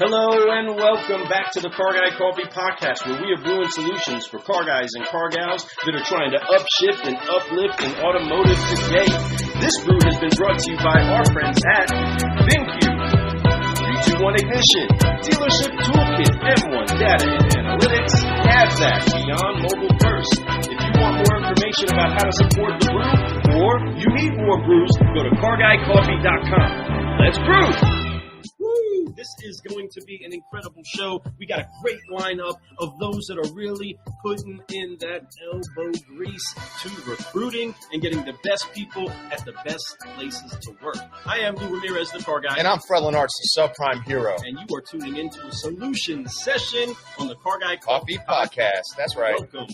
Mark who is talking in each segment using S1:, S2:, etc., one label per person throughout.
S1: Hello and welcome back to the Car Guy Coffee Podcast, where we are brewing solutions for car guys and car gals that are trying to upshift and uplift in automotive today. This brew has been brought to you by our friends at VinQ, 321 Ignition, Dealership Toolkit, M1 Data and Analytics, Kazakh, Beyond Mobile First. If you want more information about how to support the brew, or you need more brews, go to carguycoffee.com. Let's brew! This is going to be an incredible show. We got a great lineup of those that are really putting in that elbow grease to recruiting and getting the best people at the best places to work. I am Lou Ramirez, the Car Guy.
S2: And I'm Frelin Arts, the subprime hero.
S1: And you are tuning into a solution session on the Car Guy
S2: Coffee Podcast. That's right.
S1: Welcome.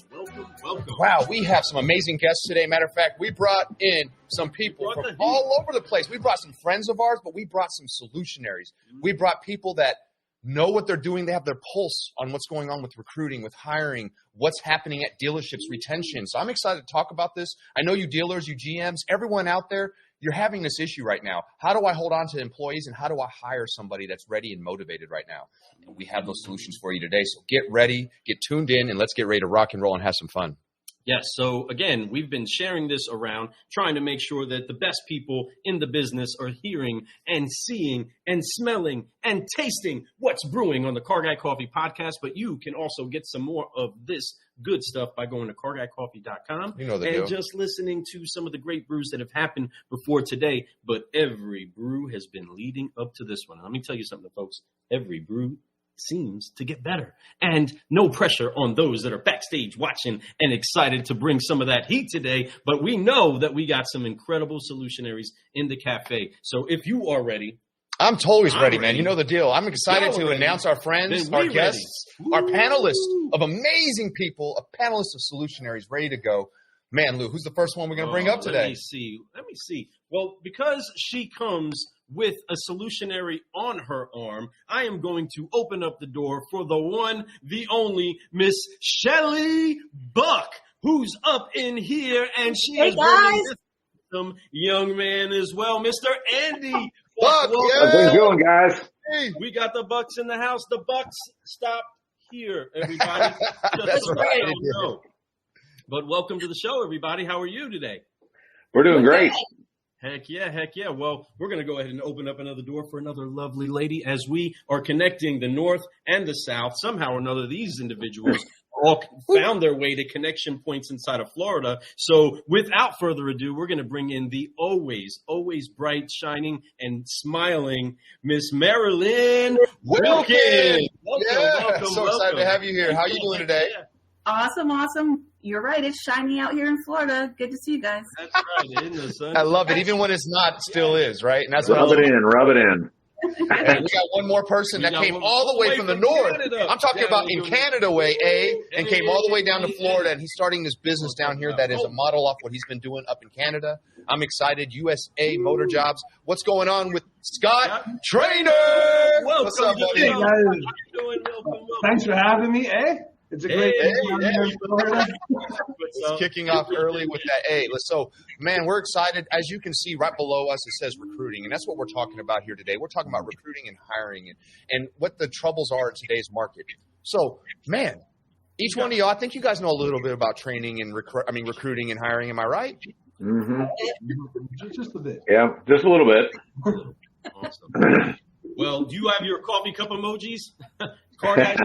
S2: Wow, we have some amazing guests today. Matter of fact, we brought in some people from all over the place. We brought some friends of ours, but we brought some solutionaries. We brought people that know what they're doing. They have their pulse on what's going on with recruiting, with hiring, what's happening at dealerships, retention. So I'm excited to talk about this. I know you dealers, you GMs, everyone out there, you're having this issue right now. How do I hold on to employees, and how do I hire somebody that's ready and motivated right now? And we have those solutions for you today. So get ready, get tuned in, and let's get ready to rock and roll and have some fun.
S1: Yes. So again, we've been sharing this around, trying to make sure that the best people in the business are hearing and seeing and smelling and tasting what's brewing on the Car Guy Coffee Podcast. But you can also get some more of this good stuff by going to carguycoffee.com and just listening to some of the great brews that have happened before today. But every brew has been leading up to this one. Let me tell you something, folks. Every brew seems to get better, and no pressure on those that are backstage watching and excited to bring some of that heat today. But we know that we got some incredible solutionaries in the cafe. So if you are ready,
S2: I'm totally ready, man. You know the deal. I'm excited to announce our friends, our guests, our panelists of amazing people, a panelist of solutionaries ready to go. Man, Lou, who's the first one we're going to bring up today?
S1: Let me see. Well, because she comes with a solutionary on her arm, I am going to open up the door for the one, the only, Miss Shelley Buck, who's up in here, and she is bringing some young man as well, Mr. Andy
S2: Buck.
S3: How's things going, guys?
S1: Hey. We got the Bucks in the house. The Bucks stop here, everybody.
S2: That's right.
S1: But welcome to the show, everybody. How are you today?
S3: We're doing great.
S1: Heck yeah. Well, we're going to go ahead and open up another door for another lovely lady as we are connecting the North and the South. Somehow or another, these individuals all found their way to connection points inside of Florida. So without further ado, we're going to bring in the always bright, shining, and smiling Miss Mary-Lynn Wilkin.
S2: Welcome. So excited to have you here. How are you doing today?
S4: Awesome. You're right. It's shiny out here in Florida. Good to see you guys.
S1: That's right, isn't it, son?
S2: I love it. Even when it's not, it still is, right? And that's
S3: rub it in.
S2: And we got one more person that came all the way from the north. Canada. I'm talking about in Canada way, and came all the way down to Florida, and he's starting this business down here that is a model off what he's been doing up in Canada. I'm excited. USA Motor Jobs. What's going on with Scott Traynor?
S1: What's up, buddy?
S5: Hey, guys. How you doing? Welcome. Thanks for having me, It's a great
S2: It's kicking off early with that. So, man, we're excited. As you can see right below us, it says recruiting, and that's what we're talking about here today. We're talking about recruiting and hiring and what the troubles are in today's market. So, man, each one of y'all, I think you guys know a little bit about training and recruiting and hiring. Am I right?
S3: Mm-hmm.
S5: Just a bit.
S3: Yeah, just a little bit.
S1: Awesome. Well, do you have your coffee cup emojis? Car guys,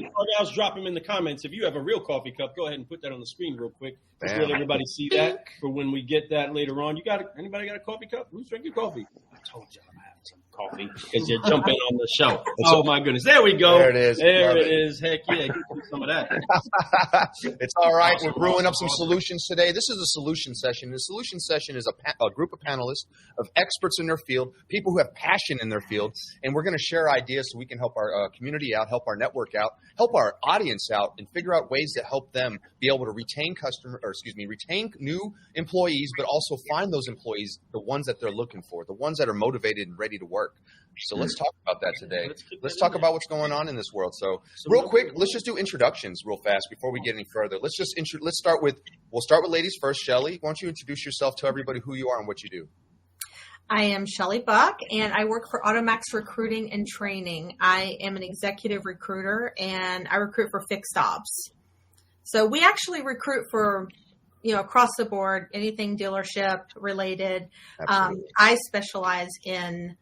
S1: drop them in the comments. If you have a real coffee cup, go ahead and put that on the screen real quick. Just let everybody see that for when we get that later on. Anybody got a coffee cup? Who's drinking coffee? I told you I'm having some coffee because you're jumping on the show. Oh, my goodness. There we go.
S2: There it is.
S1: There it is. Heck yeah. Get some of that.
S2: It's all right. We're brewing up some solutions today. This is a solution session. The solution session is a group of panelists of experts in their field, people who have passion in their field, and we're going to share ideas so we can help our community out, help our network out, help our audience out, and figure out ways to help them be able to retain new employees, but also find those employees, the ones that they're looking for, the ones that are motivated and ready to work. So let's talk about that today. Let's talk about what's going on in this world. So real quick, let's just do introductions real fast before we get any further. We'll start with ladies first. Shelly, why don't you introduce yourself, tell everybody who you are and what you do.
S6: I am Shelley Buck, and I work for Automax Recruiting and Training. I am an executive recruiter, and I recruit for fixed ops. So we actually recruit for, across the board, anything dealership related. I specialize in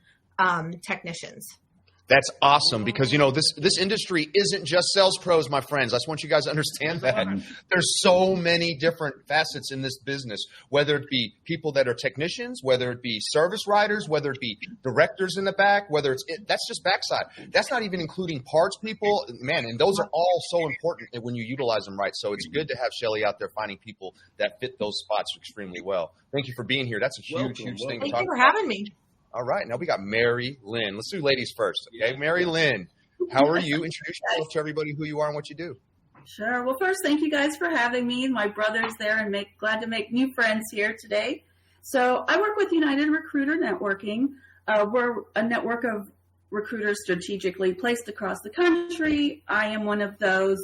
S6: technicians.
S2: That's awesome because, this industry isn't just sales pros, my friends. I just want you guys to understand that. There's so many different facets in this business, whether it be people that are technicians, whether it be service writers, whether it be directors in the back, that's just backside. That's not even including parts people, man, and those are all so important when you utilize them right. So it's good to have Shelly out there finding people that fit those spots extremely well. Thank you for being here. That's a huge thing to talk about.
S6: Thank you for having me.
S2: All right. Now we got Mary-Lynn. Let's do ladies first. Okay. Mary-Lynn, how are you? Introduce yourself to everybody, who you are and what you do.
S4: Sure. Well, first, thank you guys for having me. My brother's there and glad to make new friends here today. So I work with United Recruiter Networking. We're a network of recruiters strategically placed across the country. I am one of those.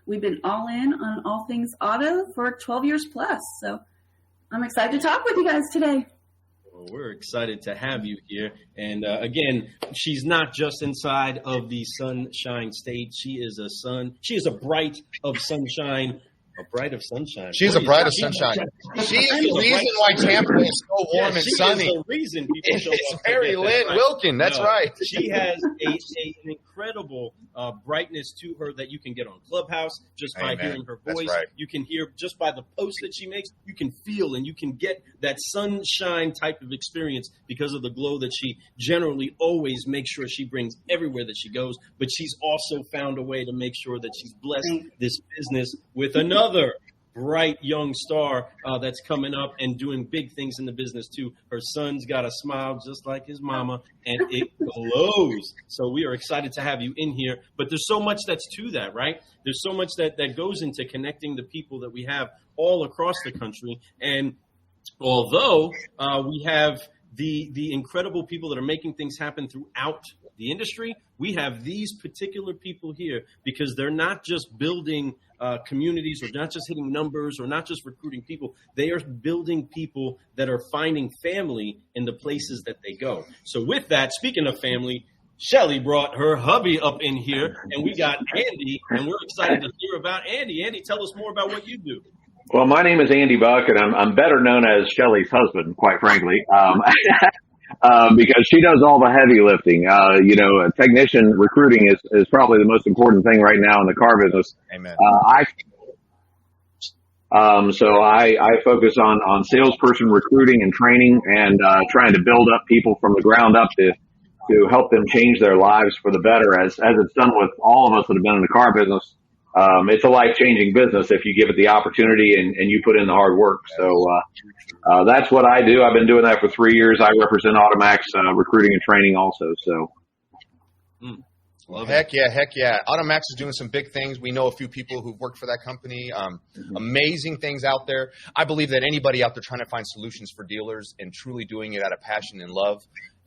S4: We've been all in on all things auto for 12 years plus. So I'm excited to talk with you guys today.
S1: Well, we're excited to have you here. And again, she's not just inside of the Sunshine State. She is a bright of sunshine. A bright of sunshine.
S2: She's a bright of sunshine. She is the reason why Tampa is so warm and sunny.
S1: She is the reason people show up.
S2: It's Mary-Lynn Wilkin. That's right.
S1: She has an incredible brightness to her that you can get on Clubhouse just by hearing her voice. Right. You can hear just by the posts that she makes. You can feel and you can get that sunshine type of experience because of the glow that she generally always makes sure she brings everywhere that she goes. But she's also found a way to make sure that she's blessed this business with another bright young star that's coming up and doing big things in the business too. Her son's got a smile just like his mama, and it glows. So we are excited to have you in here. But there's so much that's to that, right? There's so much that goes into connecting the people that we have all across the country. And although we have the incredible people that are making things happen throughout the industry, we have these particular people here because they're not just building communities or not just hitting numbers or not just recruiting people. They are building people that are finding family in the places that they go. So with that, speaking of family, Shelly brought her hubby up in here, and we got Andy, and we're excited to hear about Andy. Andy, tell us more about what you do.
S3: Well, my name is Andy Buck, and I'm better known as Shelly's husband, quite frankly, because she does all the heavy lifting. Technician recruiting is probably the most important thing right now in the car business.
S2: Amen.
S3: So I focus on salesperson recruiting and training and trying to build up people from the ground up to help them change their lives for the better, as it's done with all of us that have been in the car business. It's a life-changing business if you give it the opportunity and you put in the hard work. So that's what I do. I've been doing that for 3 years. I represent Automax recruiting and training also. So.
S2: Heck yeah. Automax is doing some big things. We know a few people who've worked for that company. Amazing things out there. I believe that anybody out there trying to find solutions for dealers and truly doing it out of passion and love,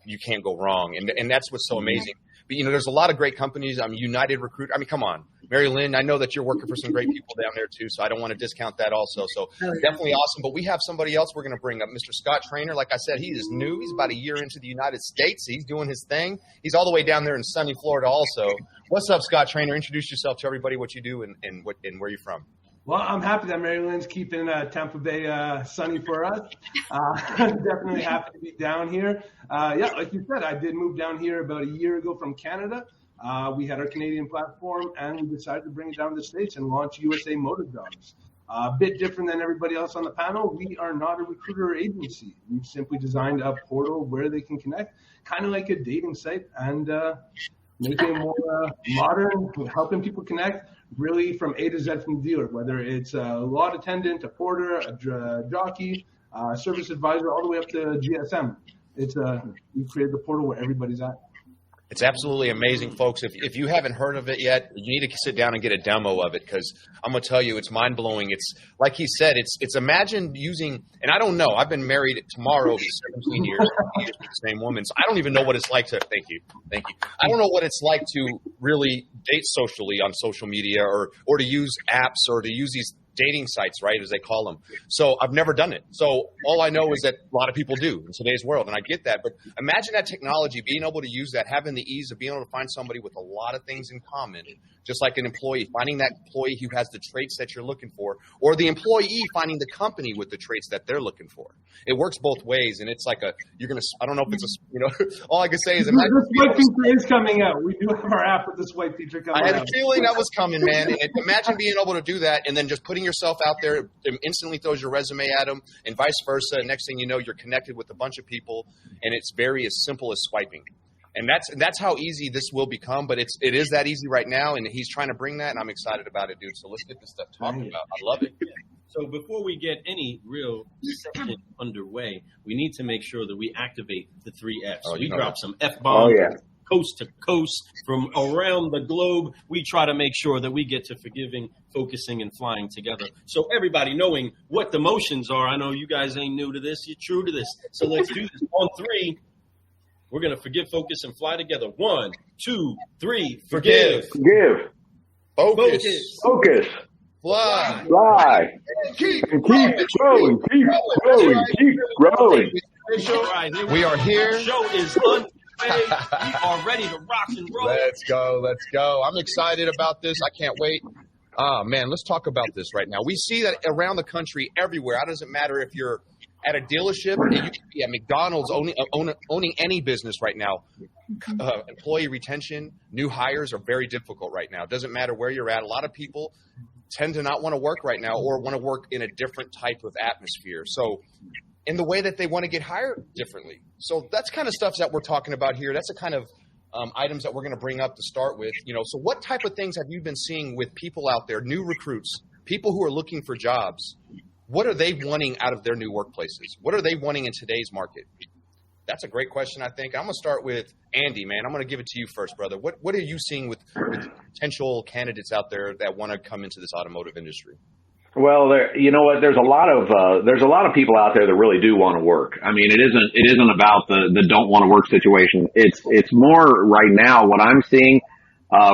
S2: you can't go wrong. And that's what's so amazing. But, there's a lot of great companies. United Recruit. Come on. Mary-Lynn, I know that you're working for some great people down there too, so I don't want to discount that also. So definitely awesome. But we have somebody else we're going to bring up, Mr. Scott Traynor. Like I said, he is new. He's about a year into the United States. He's doing his thing. He's all the way down there in sunny Florida also. What's up, Scott Traynor? Introduce yourself to everybody, what you do and where you're from.
S5: Well, I'm happy that Mary-Lynn's keeping Tampa Bay sunny for us. Definitely happy to be down here. Like you said, I did move down here about a year ago from Canada. We had our Canadian platform, and we decided to bring it down to the States and launch USA Motor Jobs. A bit different than everybody else on the panel. We are not a recruiter agency. We've simply designed a portal where they can connect, kind of like a dating site, and making it more modern, helping people connect really from A to Z from the dealer, whether it's a lot attendant, a porter, a jockey, service advisor, all the way up to GSM. We created the portal where everybody's at.
S2: It's absolutely amazing, folks. If you haven't heard of it yet, you need to sit down and get a demo of it because I'm going to tell you, it's mind-blowing. It's like he said, it's imagine using – and I don't know. I've been married tomorrow for 17 years with the same woman. So I don't even know what it's like to – thank you. I don't know what it's like to really date socially on social media or to use apps or to use these dating sites, right, as they call them. So I've never done it. So all I know is that a lot of people do in today's world, and I get that. But imagine that technology, being able to use that, having the ease of being able to find somebody with a lot of things in common, just like an employee, finding that employee who has the traits that you're looking for, or the employee finding the company with the traits that they're looking for. It works both ways, and it's like I don't know if it's all I can say is imagine
S5: the swipe feature is coming out. We do have our app with the swipe feature coming out.
S2: I had a feeling that was coming, man. And imagine being able to do that and then just putting yourself out there, and instantly throws your resume at them, and vice versa. And next thing you know, you're connected with a bunch of people, and it's very as simple as swiping. And that's how easy this will become, but it is that easy right now, and he's trying to bring that, and I'm excited about it, dude. So let's get this stuff talking about. I love it.
S1: So before we get any real session underway, we need to make sure that we activate the 3 Fs. We drop some F-bombs coast to coast from around the globe. We try to make sure that we get to forgiving, focusing, and flying together. So everybody knowing what the motions are, I know you guys ain't new to this. You're true to this. So let's do this. On 3, we're going to forgive, focus, and fly together. 1, 2, 3. Forgive.
S3: Forgive. Focus. Fly. Keep growing. Keep growing.
S1: All right,
S2: we are here.
S1: The show is underway. We are ready to rock and roll.
S2: Let's go. I'm excited about this. I can't wait. Man, let's talk about this right now. We see that around the country, everywhere. It doesn't matter if you're at a dealership, you could be at McDonald's, owning any business right now. Employee retention, new hires are very difficult right now. It doesn't matter where you're at. A lot of people tend to not want to work right now, or want to work in a different type of atmosphere. So in the way that they want to get hired differently. So that's kind of stuff that we're talking about here. That's the kind of items that we're going to bring up to start with. So what type of things have you been seeing with people out there, new recruits, people who are looking for jobs? What are they wanting out of their new workplaces? What are they wanting in today's market? That's a great question, I think. I'm going to start with Andy, man. I'm going to give it to you first, brother. What are you seeing with potential candidates out there that want to come into this automotive industry?
S3: Well, you know what? There's a lot of people out there that really do want to work. I mean, it isn't about the don't want to work situation. It's more right now what I'm seeing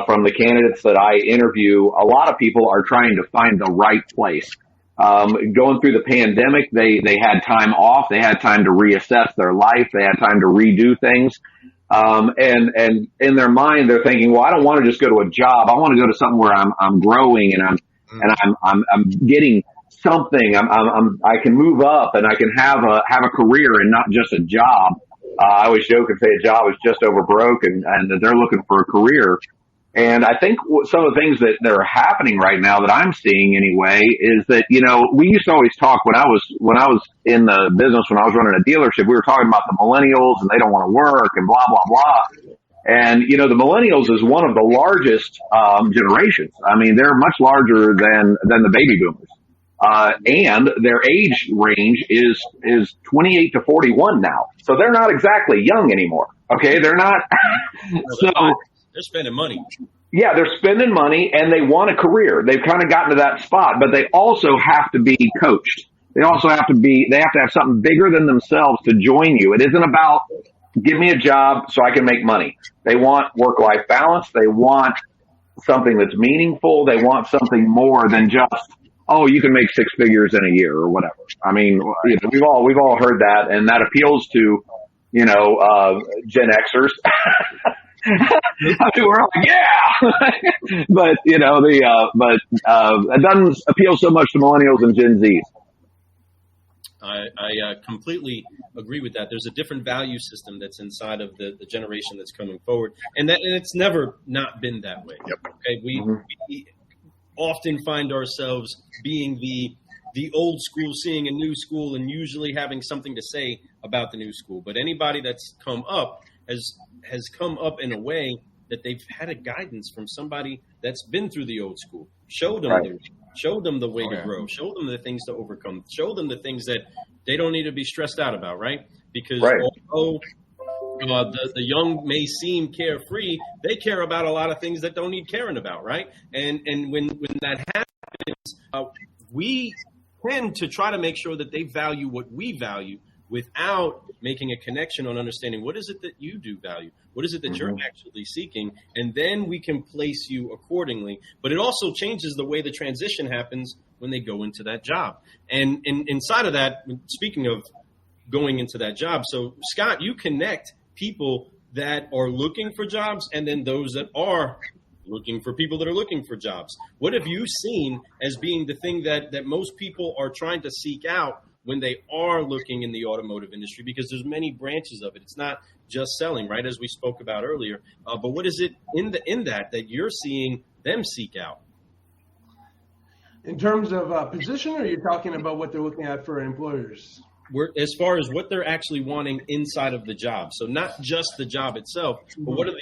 S3: from the candidates that I interview. A lot of people are trying to find the right place. Going through the pandemic, they had time off. They had time to reassess their life. They had time to redo things. And in their mind, they're thinking, well, I don't want to just go to a job. I want to go to something where I'm growing and I'm getting something. I can move up and I can have a career and not just a job. I always joke and say a job is just over broke, and they're looking for a career. And I think some of the things that are happening right now that I'm seeing anyway is that, we used to always talk when I was in the business, when I was running a dealership, we were talking about the millennials and they don't want to work and blah, blah, blah. And, the millennials is one of the largest, generations. I mean, they're much larger than the baby boomers. And their age range is 28 to 41 now. So they're not exactly young anymore. Okay. They're not. So
S1: they're spending money.
S3: Yeah, they're spending money and they want a career. They've kind of gotten to that spot, but they also have to be coached. They have to have something bigger than themselves to join you. It isn't about give me a job so I can make money. They want work-life balance. They want something that's meaningful. They want something more than just, oh, you can make 6 figures in a year or whatever. I mean, we've all heard that, and that appeals to, Gen Xers. We're like, yeah, but it doesn't appeal so much to millennials and Gen Zs.
S1: I completely agree with that. There's a different value system that's inside of the generation that's coming forward, and it's never not been that way.
S2: Yep.
S1: Okay, we often find ourselves being the old school, seeing a new school, and usually having something to say about the new school. But anybody that's come up has come up in a way that they've had a guidance from somebody that's been through the old school, showed them the way to grow, showed them the things to overcome, showed them the things that they don't need to be stressed out about, right? Because although the young may seem carefree, they care about a lot of things that don't need caring about, right? And when that happens, we tend to try to make sure that they value what we value, without making a connection on understanding what is it that you do value, what is it that you're actually seeking, and then we can place you accordingly. But it also changes the way the transition happens when they go into that job. And inside of that, speaking of going into that job, so Scott, you connect people that are looking for jobs and then those that are looking for people that are looking for jobs. What have you seen as being the thing that most people are trying to seek out when they are looking in the automotive industry? Because there's many branches of it. It's not just selling, right, as we spoke about earlier. But what is it in that you're seeing them seek out?
S5: In terms of position, or you're talking about what they're looking at for employers?
S1: As far as what they're actually wanting inside of the job. So not just the job itself, but what are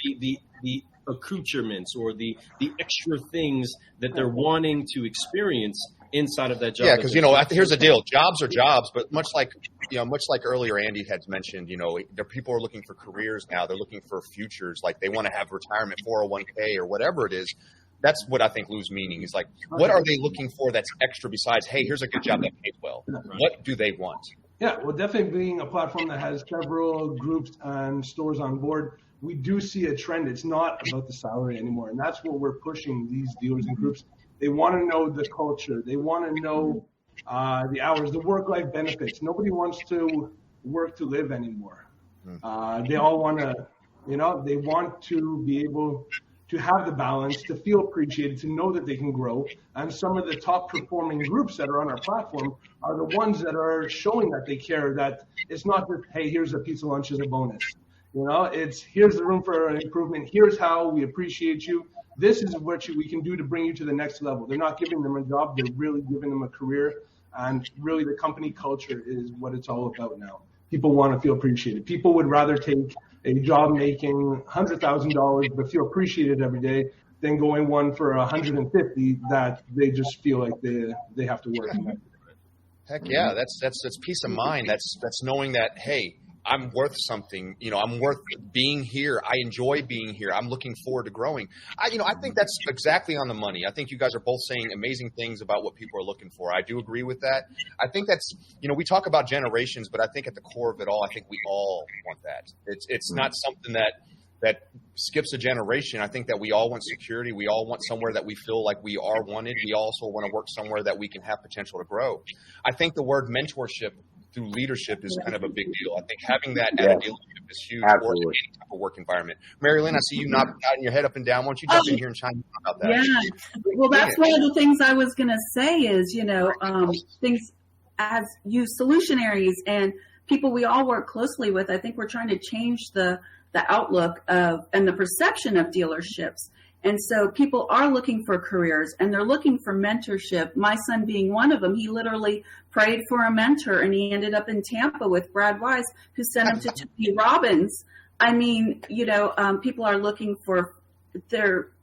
S1: the accoutrements or the extra things that they're wanting to experience inside of that job?
S2: Yeah, because here's the deal: jobs are jobs, but much like earlier Andy had mentioned, there people are looking for careers now. They're looking for futures, like they want to have retirement, 401k, or whatever it is. That's what I think lose meaning. Is like, what are they looking for that's extra besides, hey, here's a good job that pays well? What do they want?
S5: Yeah, well, definitely being a platform that has several groups and stores on board, we do see a trend. It's not about the salary anymore, and that's what we're pushing these dealers and groups. They want to know the culture. They want to know the hours, the work-life benefits. Nobody wants to work to live anymore. They all want to, they want to be able to have the balance, to feel appreciated, to know that they can grow. And some of the top performing groups that are on our platform are the ones that are showing that they care, that it's not just, hey, here's a piece of lunch as a bonus. It's here's the room for improvement. Here's how we appreciate you. This is what we can do to bring you to the next level. They're not giving them a job. They're really giving them a career. And really the company culture is what it's all about now. People want to feel appreciated. People would rather take a job making $100,000 but feel appreciated every day than going one for $150 that they just feel like they have to work.
S2: Heck yeah, that's peace of mind. That's knowing that, hey, I'm worth something. I'm worth being here. I enjoy being here. I'm looking forward to growing. I think that's exactly on the money. I think you guys are both saying amazing things about what people are looking for. I do agree with that. I think that's, we talk about generations, but I think at the core of it all, I think we all want that. It's not something that skips a generation. I think that we all want security. We all want somewhere that we feel like we are wanted. We also want to work somewhere that we can have potential to grow. I think the word mentorship through leadership is kind of a big deal. I think having that at a dealership is huge for any type of work environment. Mary-Lynn, I see you nodding your head up and down. Why don't you jump in here and chime in about that?
S4: Yeah. Well, that's one of the things I was going to say is, things as you Solutionaries and people we all work closely with, I think we're trying to change the outlook of and the perception of dealerships. And so people are looking for careers and they're looking for mentorship. My son being one of them, he literally prayed for a mentor and he ended up in Tampa with Brad Wise, who sent him to Tony Robbins. I mean, people are looking for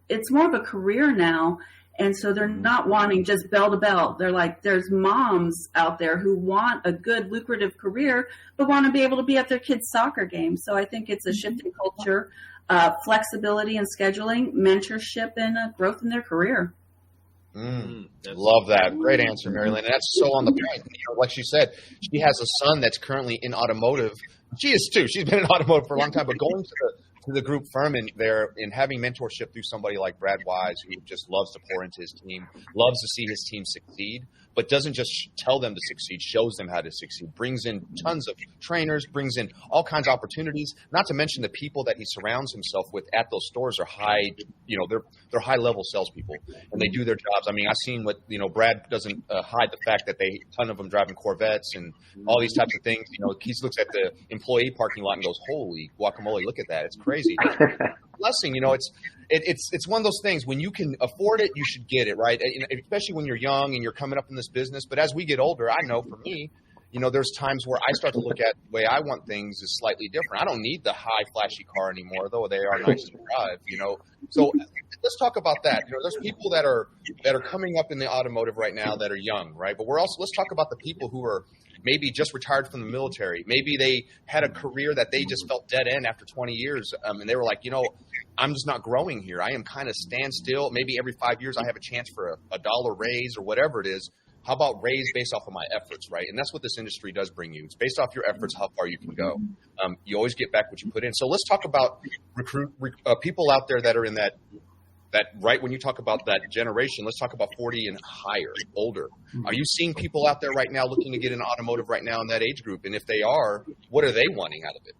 S4: it's more of a career now. And so they're not wanting just bell to bell. They're like, there's moms out there who want a good, lucrative career, but want to be able to be at their kids' soccer game. So I think it's a shift in culture. Flexibility and scheduling, mentorship, and growth in their career.
S2: Love that. Great answer, Mary-Lynn. And that's so on the point. Like she said, she has a son that's currently in automotive. She is too. She's been in automotive for a long time, but going to the group firm and having mentorship through somebody like Brad Wise, who just loves to pour into his team, loves to see his team succeed, but doesn't just tell them to succeed, shows them how to succeed, brings in tons of trainers, brings in all kinds of opportunities, not to mention the people that he surrounds himself with at those stores are high, they're high level salespeople and they do their jobs. I mean, I've seen what, Brad doesn't hide the fact that a ton of them driving Corvettes and all these types of things. He looks at the employee parking lot and goes, holy guacamole, look at that. It's crazy. Blessing, it's one of those things when you can afford it, you should get it, right? Especially when you're young and you're coming up in this business. But as we get older, I know for me, there's times where I start to look at the way I want things is slightly different. I don't need the high flashy car anymore, though they are nice to drive, So let's talk about that. There's people that are coming up in the automotive right now that are young, right? But let's talk about the people who are maybe just retired from the military. Maybe they had a career that they just felt dead end after 20 years. And they were like, I'm just not growing here. I am kind of standstill. Maybe every 5 years I have a chance for a dollar raise or whatever it is. How about raise based off of my efforts, right? And that's what this industry does bring you. It's based off your efforts, how far you can go. You always get back what you put in. So let's talk about people out there that are in that that right when you talk about that generation, let's talk about 40 and higher, older. Are you seeing people out there right now looking to get into automotive right now in that age group? And if they are, what are they wanting out of it?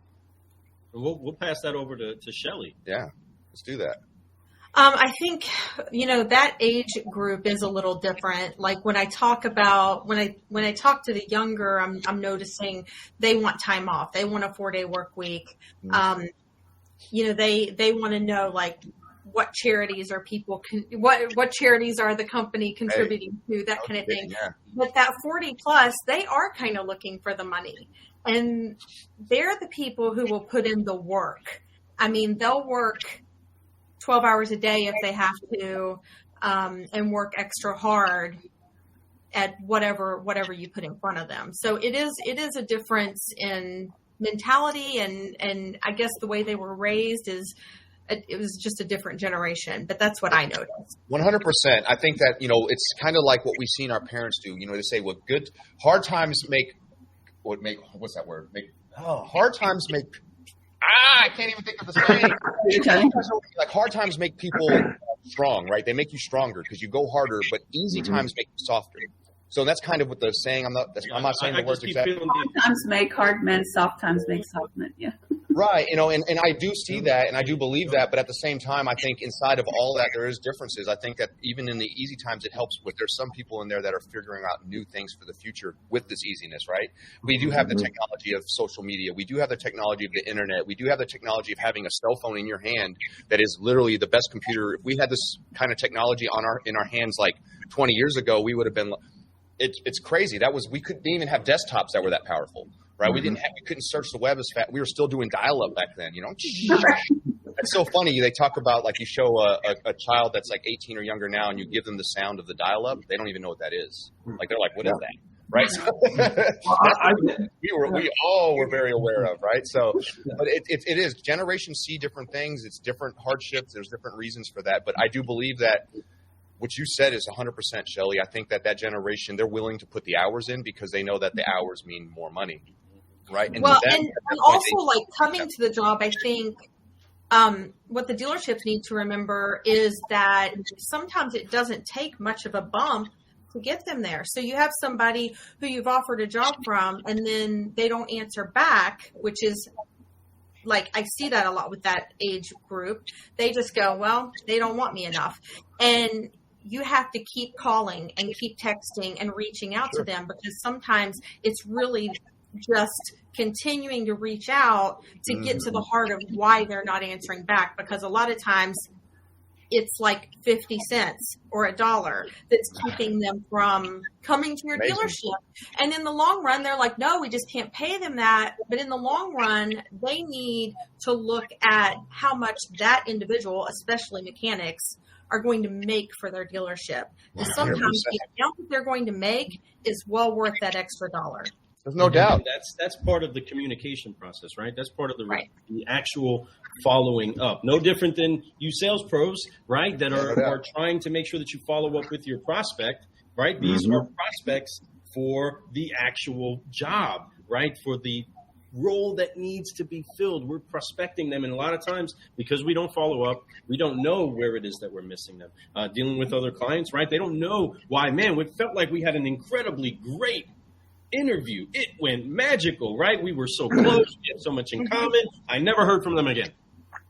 S1: We'll pass that over to Shelly.
S2: Yeah, let's do that.
S6: I think, that age group is a little different. Like when I talk about, when I talk to the younger, I'm noticing they want time off. They want a 4-day work week. They want to know like what charities are what charities are the company contributing to, that kind of thing.
S2: Yeah.
S6: But that 40 plus, they are kind of looking for the money, and they're the people who will put in the work. I mean, they'll work 12 hours a day if they have to, and work extra hard at whatever you put in front of them. So it is a difference in mentality, and I guess the way they were raised it was just a different generation, but that's what I noticed.
S2: 100%. I think that, it's kind of like what we've seen our parents do. They say, well, hard times I can't even think of the saying. Like hard times make people strong, right? They make you stronger because you go harder, but easy times make you softer. So that's kind of what they're saying. I'm not saying the words exactly.
S4: Hard times make hard men, soft times make soft men. Yeah.
S2: Right. And I do see that, and I do believe that. But at the same time, I think inside of all that, there is differences. I think that even in the easy times, it helps there's some people in there that are figuring out new things for the future with this easiness, right? We do have the technology of social media. We do have the technology of the internet. We do have the technology of having a cell phone in your hand that is literally the best computer. If we had this kind of technology in our hands like 20 years ago, we would have been. It's crazy. We couldn't even have desktops that were that powerful, right? We couldn't search the web as fast. We were still doing dial-up back then, It's so funny. They talk about like you show a child that's like 18 or younger now, and you give them the sound of the dial-up. They don't even know what that is. Like they're like, what is that? Right? So, we all were very aware of, right? So, but it is. Generations see different things. It's different hardships. There's different reasons for that. But I do believe that what you said is 100%, Shelly. I think that generation, they're willing to put the hours in because they know that the hours mean more money, right? And
S6: also like coming to the job, I think what the dealerships need to remember is that sometimes it doesn't take much of a bump to get them there. So you have somebody who you've offered a job from, and then they don't answer back, which is like, I see that a lot with that age group. They just go, well, they don't want me enough. And you have to keep calling and keep texting and reaching out to them, because sometimes it's really just continuing to reach out to get to the heart of why they're not answering back. Because a lot of times it's like 50 cents or $1 that's keeping them from coming to your dealership. And in the long run, they're like, no, we just can't pay them that. But in the long run, they need to look at how much that individual, especially mechanics, are going to make for their dealership. And sometimes the amount that they're going to make is well worth that extra $1.
S2: There's no doubt.
S1: That's part of the communication process, right? That's part of the actual following up. No different than you sales pros, right? That are trying to make sure that you follow up with your prospect, right? These are prospects for the actual job, right? For the role that needs to be filled. We're prospecting them, and a lot of times, because we don't follow up, we don't know where it is that we're missing them. Dealing with other clients, right? They don't know why. Man, it felt like we had an incredibly great interview. It went magical, right? We were so close. We had so much in common. I never heard from them again.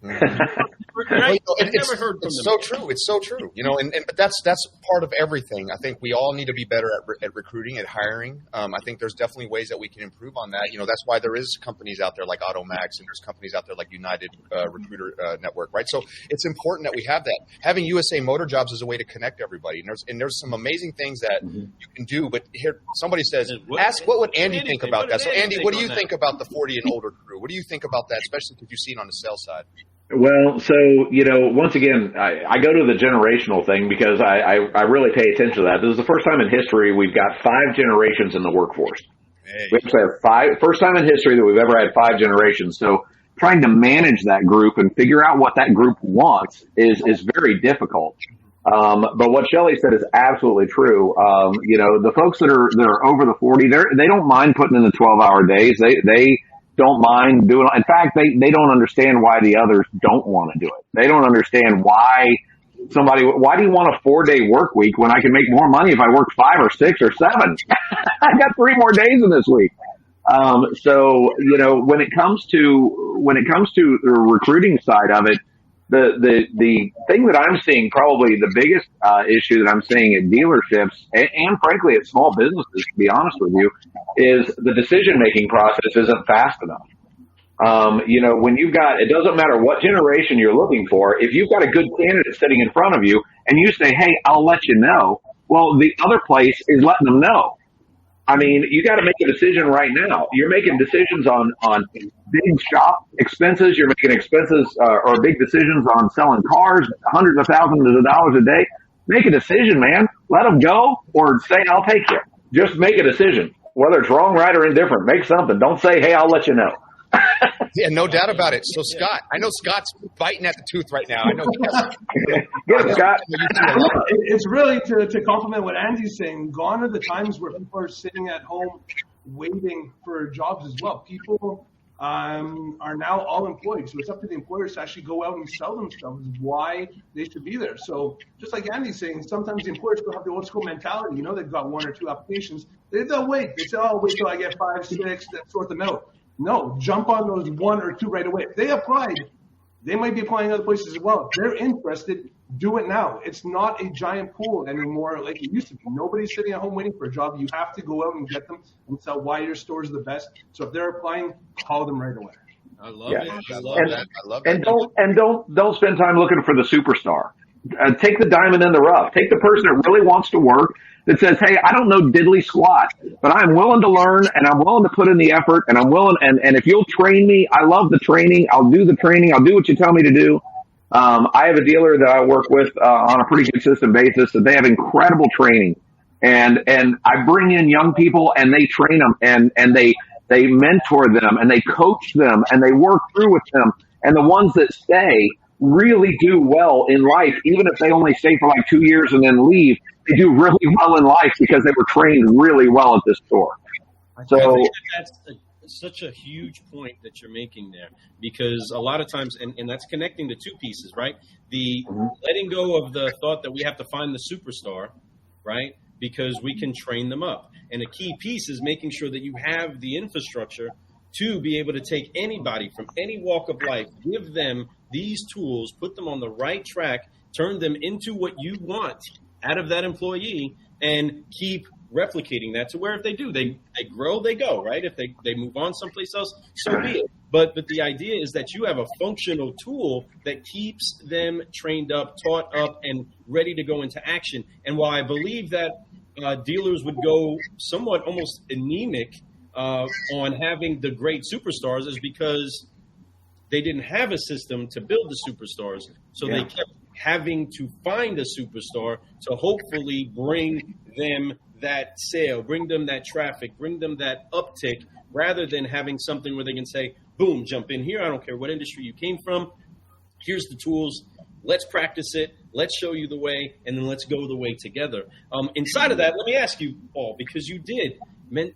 S1: Right?
S2: It's so true. It's so true. But that's part of everything. I think we all need to be better at recruiting, at hiring. I think there's definitely ways that we can improve on that. That's why there is companies out there like AutoMax, and there's companies out there like United Recruiter Network, right? So it's important that we have that. Having USA Motor Jobs is a way to connect everybody. And there's some amazing things that you can do. But here, somebody says, ask what would Andy think about that? So Andy, what do you think about the 40 and older crew? What do you think about that, especially if you see it on the sales side?
S3: Well, so, once again, I go to the generational thing because I really pay attention to that. This is the first time in history we've got 5 generations in the workforce. We actually have first time in history that we've ever had 5 generations. So trying to manage that group and figure out what that group wants is very difficult. But what Shelly said is absolutely true. The folks that are over the 40, they don't mind putting in the 12-hour days. They don't mind doing it. In fact, they don't understand why the others don't want to do it. They don't understand why somebody, why do you want a 4-day work week when I can make more money if I work 5 or 6 or 7? I got 3 more days in this week. So, you know, when it comes to the recruiting side of it, the thing that I'm seeing, probably the biggest issue that I'm seeing at dealerships and frankly at small businesses, to be honest with you, is the decision-making process isn't fast enough. You know, when you've got, it doesn't matter what generation you're looking for, if you've got a good candidate sitting in front of you and you say, hey, I'll let you know, well, the other place is letting them know. I mean, you got to make a decision right now. You're making decisions on big shop expenses. You're making expenses or big decisions on selling cars, hundreds of thousands of dollars a day. Make a decision, man. Let them go or say, I'll take you. Just make a decision, whether it's wrong, right, or indifferent. Make something. Don't say, hey, I'll let you know.
S2: Yeah, no doubt about it. So, Scott, I know Scott's biting at the tooth right now. I know.
S3: Get it, Scott.
S5: It's really to compliment what Andy's saying. Gone are the times where people are sitting at home waiting for jobs as well. People are now all employed. So it's up to the employers to actually go out and sell themselves why they should be there. So just like Andy's saying, sometimes the employers still have the old school mentality. You know, they've got 1 or 2 applications. They'll wait. They say, oh, wait till I get 5, 6, then sort them out. No, jump on those 1 or 2 right away. If they applied, they might be applying other places as well. If they're interested, do it now. It's not a giant pool anymore like it used to be. Nobody's sitting at home waiting for a job. You have to go out and get them and tell why your store is the best. So if they're applying, call them right away.
S1: I love it. I love that.
S2: I love that.
S3: And don't spend time looking for the superstar. Take the diamond in the rough. Take the person that really wants to work, that says, hey, I don't know diddly squat, but I'm willing to learn and I'm willing to put in the effort and I'm willing, and if you'll train me, I love the training. I'll do the training. I'll do what you tell me to do. I have a dealer that I work with, on a pretty consistent basis, and they have incredible training. And I bring in young people and they train them and they mentor them and they coach them and they work through with them. And the ones that stay really do well in life, even if they only stay for like 2 years and then leave. They do really well in life because they were trained really well at this store. So
S1: I think that's such a huge point that you're making there, because a lot of times, and that's connecting the 2 pieces, right? The letting go of the thought that we have to find the superstar, right? Because we can train them up. And a key piece is making sure that you have the infrastructure to be able to take anybody from any walk of life, give them these tools, put them on the right track, turn them into what you want out of that employee, and keep replicating that to where if they do, they grow, they go, right? If they move on someplace else, so be it. But the idea is that you have a functional tool that keeps them trained up, taught up, and ready to go into action. And while I believe that dealers would go somewhat almost anemic on having the great superstars, is because they didn't have a system to build the superstars. So they kept having to find a superstar to hopefully bring them that sale, bring them that traffic, bring them that uptick, rather than having something where they can say, boom, jump in here. I don't care what industry you came from. Here's the tools. Let's practice it. Let's show you the way, and then let's go the way together. Inside of that, let me ask you, Paul, because you did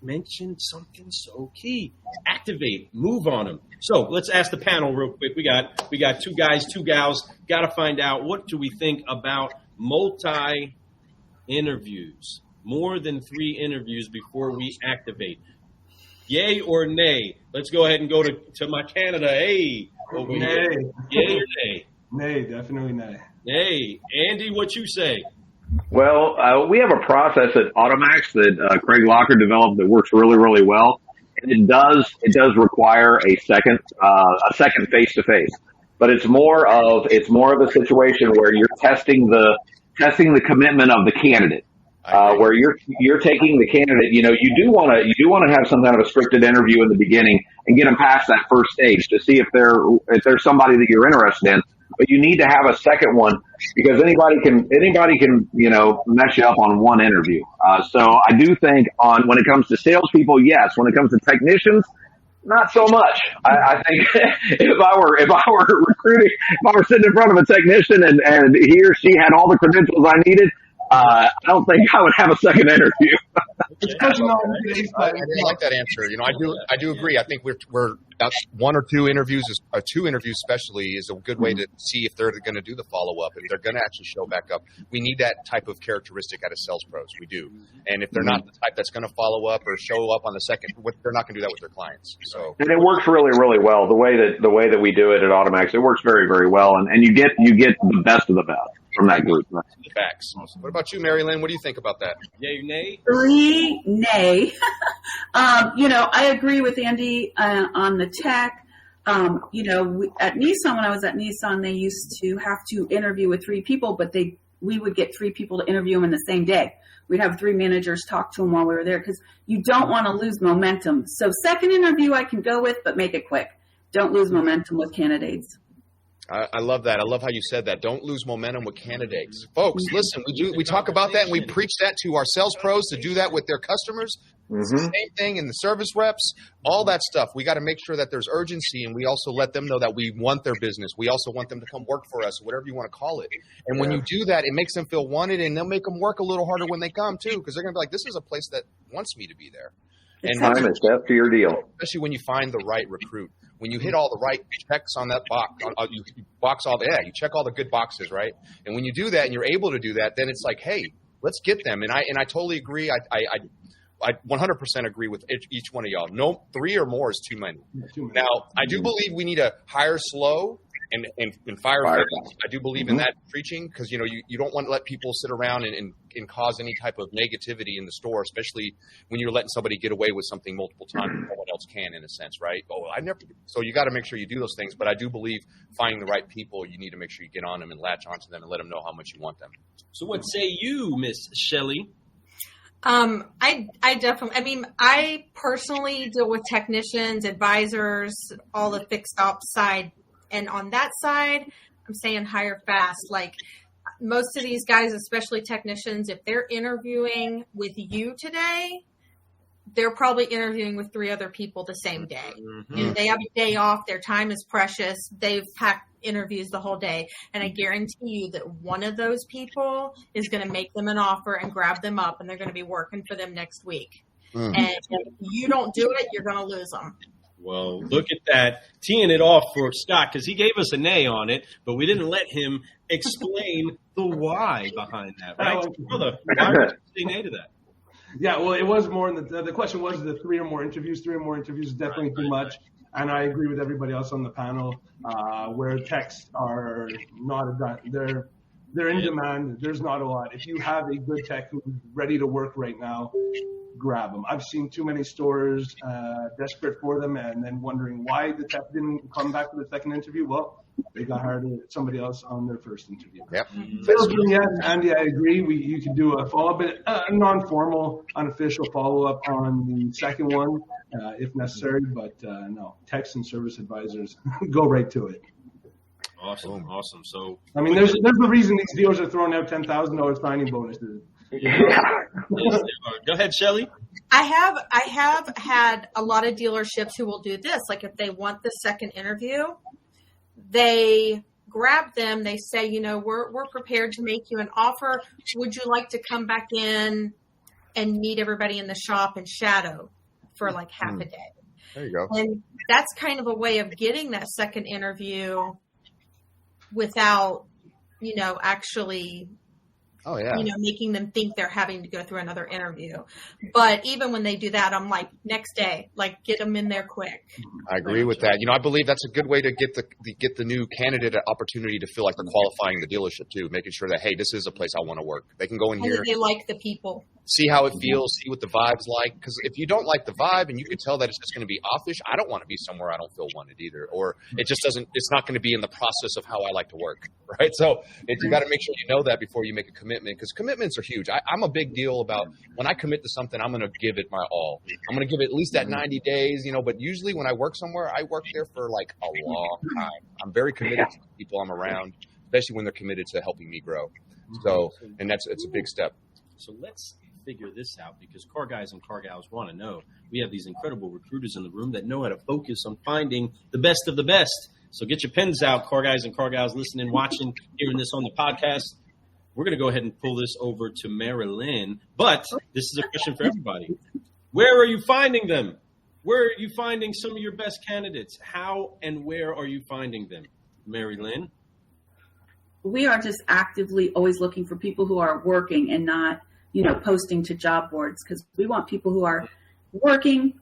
S1: mention something so key. Activate, move on them. So let's ask the panel real quick. We got 2 guys, 2 gals. Got to find out, what do we think about multi-interviews? More than 3 interviews before we activate. Yay or nay? Let's go ahead and go to my Canada. Hey, over here. Yay or nay?
S5: Nay, definitely nay.
S1: Nay. Andy, what you say?
S3: Well, we have a process at Automax that Craig Locker developed that works really, really well, and it does require a second face to face. But it's more of a situation where you're testing the commitment of the candidate. Where you're taking the candidate, you do want to have some kind of a scripted interview in the beginning and get them past that first stage to see if there's somebody that you're interested in. But you need to have a second one, because anybody can mess you up on one interview. So I do think when it comes to salespeople, yes. When it comes to technicians, not so much. I think if I were recruiting, if I were sitting in front of a technician and he or she had all the credentials I needed, I don't think I would have a second interview.
S2: I like that answer. I do agree. I think we're one or two interviews, two interviews especially, is a good way to see if they're going to do the follow up, if they're going to actually show back up. We need that type of characteristic out of sales pros. We do. And if they're not the type that's going to follow up or show up on the second, they're not going to do that with their clients. So, and
S3: it works really, really well. The way that we do it at Automax, it works very, very well, and you get the best of the best from that group.
S2: Facts. What about you, Mary-Lynn? What do you think about that?
S1: Yay, nay?
S4: 3, nay. I agree with Andy on the tech. At Nissan, when I was at Nissan, they used to have to interview with 3 people, but we would get 3 people to interview them in the same day. We'd have 3 managers talk to them while we were there because you don't want to lose momentum. So second interview I can go with, but make it quick. Don't lose momentum with candidates.
S2: I love that. I love how you said that. Don't lose momentum with candidates. Folks, listen, we talk about that and we preach that to our sales pros to do that with their customers. It's the same thing in the service reps, all that stuff. We got to make sure that there's urgency, and we also let them know that we want their business. We also want them to come work for us, whatever you want to call it. And when you do that, it makes them feel wanted, and they'll make them work a little harder when they come too, because they're going to be like, this is a place that wants me to be there.
S3: And time is up to your deal.
S2: Especially when you find the right recruit. When you hit all the right checks on that box, you check all the good boxes, right? And when you do that and you're able to do that, then it's like, hey, let's get them. And I totally agree. I 100% agree with each one of y'all. No, 3 or more is too many. Now, I do believe we need to hire slow and fire fast. I do believe in that preaching because, you don't want to let people sit around and cause any type of negativity in the store, especially when you're letting somebody get away with something multiple times and no one else can, in a sense, right? So you got to make sure you do those things. But I do believe finding the right people, you need to make sure you get on them and latch onto them and let them know how much you want them.
S1: So what say you, Miss Shelly?
S6: I personally deal with technicians, advisors, all the fixed ops side. And on that side, I'm saying hire fast. Like most of these guys, especially technicians, if they're interviewing with you today, they're probably interviewing with 3 other people the same day. Mm-hmm. They have a day off. Their time is precious. They've packed interviews the whole day. And I guarantee you that one of those people is going to make them an offer and grab them up, and they're going to be working for them next week. Mm-hmm. And if you don't do it, you're going to lose them.
S1: Well, look at that, teeing it off for Scott, because he gave us a nay on it, but we didn't let him explain the why behind that. Right? Brother, why would you say nay to that?
S5: Yeah, well, it was more in the question was the 3 or more interviews. 3 or more interviews is definitely too much. And I agree with everybody else on the panel where techs are they're in demand. There's not a lot. If you have a good tech who's ready to work right now, grab them. I've seen too many stores desperate for them and then wondering why the tech didn't come back for the second interview. Well, they got hired somebody else on their first interview.
S2: Yep.
S5: Salesperson, yes, Andy, I agree. You can do a follow-up, but a non-formal, unofficial follow-up on the second one if necessary. But no, techs and service advisors, go right to it.
S1: Awesome. So,
S5: I mean, there's a reason these dealers are throwing out $10,000 signing bonuses.
S1: Yeah. Go ahead, Shelly.
S6: I have had a lot of dealerships who will do this. Like if they want the second interview, they grab them. They say, we're prepared to make you an offer. Would you like to come back in and meet everybody in the shop and shadow for like half a day?
S2: There you go.
S6: And that's kind of a way of getting that second interview without, actually making them think they're having to go through another interview. But even when they do that, I'm like, next day, like get them in there quick.
S2: I agree with that. I believe that's a good way to get the new candidate an opportunity to feel like they're qualifying the dealership too, making sure that, hey, this is a place I want to work. They can go in here.
S6: They like the people.
S2: See how it feels, see what the vibe's like. Because if you don't like the vibe and you can tell that it's just going to be offish, I don't want to be somewhere I don't feel wanted either. Or it just doesn't, it's not going to be in the process of how I like to work, right? So you got to make sure you know that before you make a commitment, because commitments are huge. I'm a big deal about when I commit to something, I'm going to give it my all. I'm going to give it at least that 90 days, but usually when I work somewhere, I work there for like a long time. I'm very committed to the people I'm around, especially when they're committed to helping me grow. So, and it's a big step.
S1: So let's figure this out, because car guys and car gals want to know. We have these incredible recruiters in the room that know how to focus on finding the best of the best. So get your pens out, car guys and car gals listening, watching, hearing this on the podcast. we're going to go ahead and pull this over to Mary-Lynn. But this is a question for everybody. Where are you finding them? Where are you finding some of your best candidates? How and where are you finding them? Mary-Lynn?
S4: We are just actively always looking for people who are working and not, posting to job boards, because we want people who are working,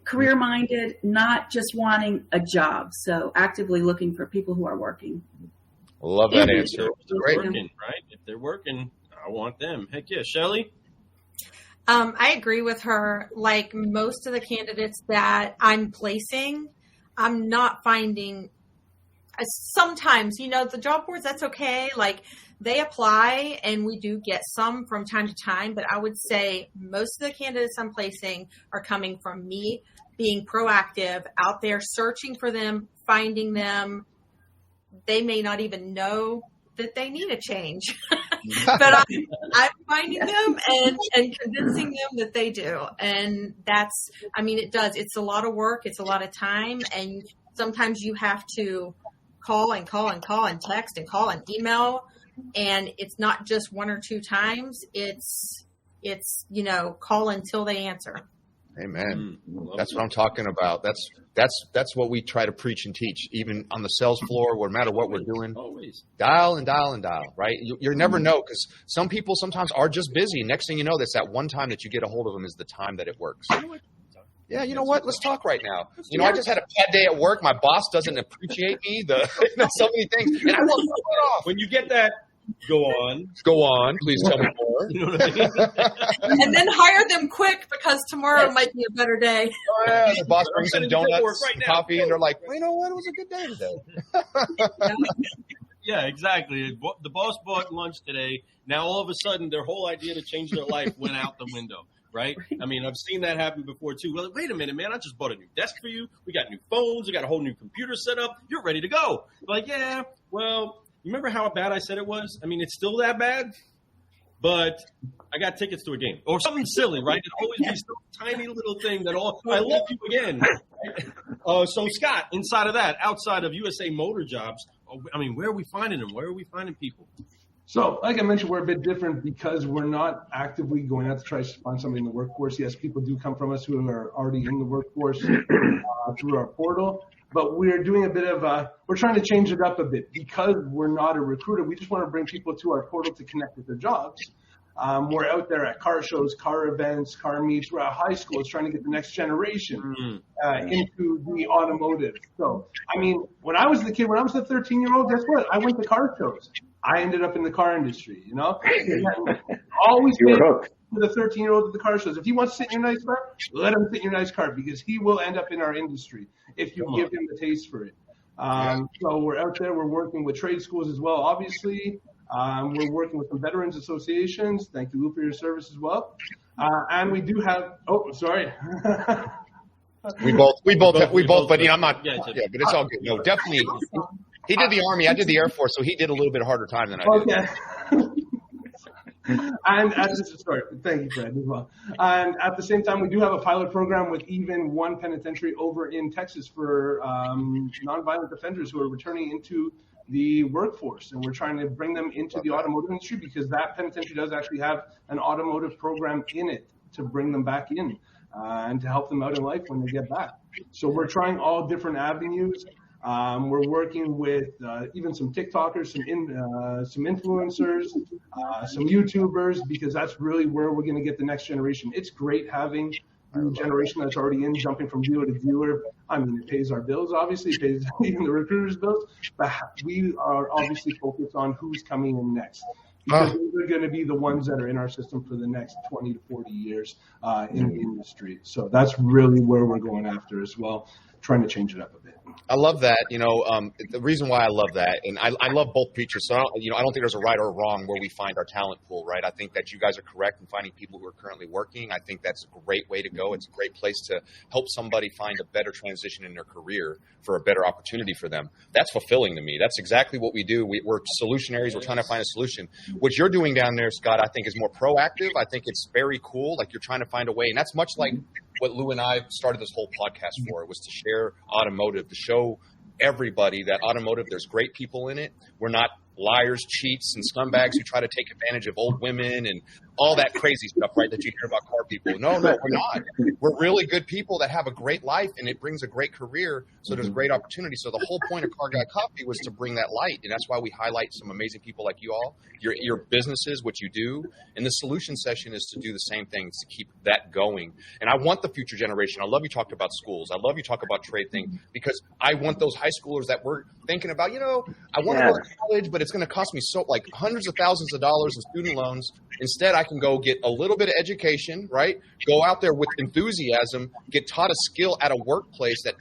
S4: career-minded, not just wanting a job. So actively looking for people who are working.
S2: Love that answer.
S1: If they're working, right? If they're working, I want them. Heck yeah. Shelly?
S6: I agree with her. Like most of the candidates that I'm placing, I'm not finding sometimes, the job boards, that's okay. Like they apply and we do get some from time to time, but I would say most of the candidates I'm placing are coming from me being proactive out there, searching for them, finding them. They may not even know that they need a change, but I'm finding them and convincing them that they do. And it does. It's a lot of work. It's a lot of time. And sometimes you have to call and text and call and email. And it's not just one or two times. It's call until they answer.
S2: Amen. That's what I'm talking about. That's what we try to preach and teach, even on the sales floor, no matter what we're doing. Always. Dial and dial and dial, right? You never know, because some people sometimes are just busy. Next thing you know, that's that one time that you get a hold of them is the time that it works. Yeah, you know what? Let's talk right now. I just had a bad day at work. My boss doesn't appreciate me. So many things. And I want to put it off.
S1: When you get that, go on.
S2: Please tell me more.
S1: You know what I mean?
S6: And then hire them quick, because tomorrow might be a better day.
S2: Oh, yeah. The boss brings some donuts, coffee, and they're like, well, you know what? It was a good day today.
S1: Yeah, exactly. The boss bought lunch today. Now, all of a sudden, their whole idea to change their life went out the window. Right? I mean, I've seen that happen before, too. Well, wait a minute, man. I just bought a new desk for you. We got new phones. We got a whole new computer set up. You're ready to go. Like, yeah, well, remember how bad I said it was? I mean, it's still that bad, but I got tickets to a game. Or something silly, right? It always be some tiny little thing that I love you again. So, Scott, inside of that, outside of USA Motor Jobs, I mean, where are we finding them? Where are we finding people?
S5: So, like I mentioned, we're a bit different because we're not actively going out to try to find somebody in the workforce. Yes, people do come from us who are already in the workforce through our portal, but we're doing a bit of we're trying to change it up a bit because we're not a recruiter. We just want to bring people to our portal to connect with their jobs. We're out there at car shows, car events, car meets. We're at high schools trying to get the next generation into the automotive. So, I mean, when I was the 13-year-old, guess what? I went to car shows. I ended up in the car industry, Always pay to the 13-year-old at the car shows. If he wants to sit in your nice car, let him sit in your nice car, because he will end up in our industry if you give him the taste for it. So we're out there. We're working with trade schools as well, obviously. We're working with some veterans associations. Thank you, Lou, for your service as well. And we do have. Oh, sorry.
S2: We both. But I'm not. Yeah, but it's all good. No, definitely. He did the Army. I did the Air Force, so he did a little bit harder time than I did.
S5: Okay. And sorry, thank you, Fred, as well. And at the same time, we do have a pilot program with even one penitentiary over in Texas for nonviolent offenders who are returning into the workforce, and we're trying to bring them into the automotive industry, because that penitentiary does actually have an automotive program in it to bring them back in and to help them out in life when they get back. So we're trying all different avenues. We're working with even some TikTokers, some influencers, some YouTubers, because that's really where we're going to get the next generation. It's great having the generation that's already in, jumping from dealer to dealer. I mean, it pays our bills, obviously. It pays even the recruiters' bills. But we are obviously focused on who's coming in next, because they're going to be the ones that are in our system for the next 20 to 40 years in the industry. So that's really where we're going after as well, trying to change it up a bit.
S2: I love that. The reason why I love that, and I love both preachers. So I don't think there's a right or wrong where we find our talent pool, right? I think that you guys are correct in finding people who are currently working. I think that's a great way to go. It's a great place to help somebody find a better transition in their career for a better opportunity for them. That's fulfilling to me. That's exactly what we do. We're solutionaries. We're trying to find a solution. What you're doing down there, Scott, I think is more proactive. I think it's very cool. Like, you're trying to find a way, and that's much like what Lou and I started this whole podcast for. It was to share automotive, to show everybody that automotive, there's great people in it. We're not liars, cheats, and scumbags who try to take advantage of old women and all that crazy stuff, right, that you hear about car people. No, we're not. We're really good people that have a great life, and it brings a great career, so there's great opportunity. So the whole point of Car Guy Coffee was to bring that light, and that's why we highlight some amazing people like you all, your businesses, what you do, and the solution session is to do the same things to keep that going. And I want the future generation. I love you talked about schools. I love you talk about trade thing, because I want those high schoolers that were thinking about, I want to go to college, but it's going to cost me hundreds of thousands of dollars in student loans. Instead, I can go get a little bit of education, right? Go out there with enthusiasm, get taught a skill at a workplace that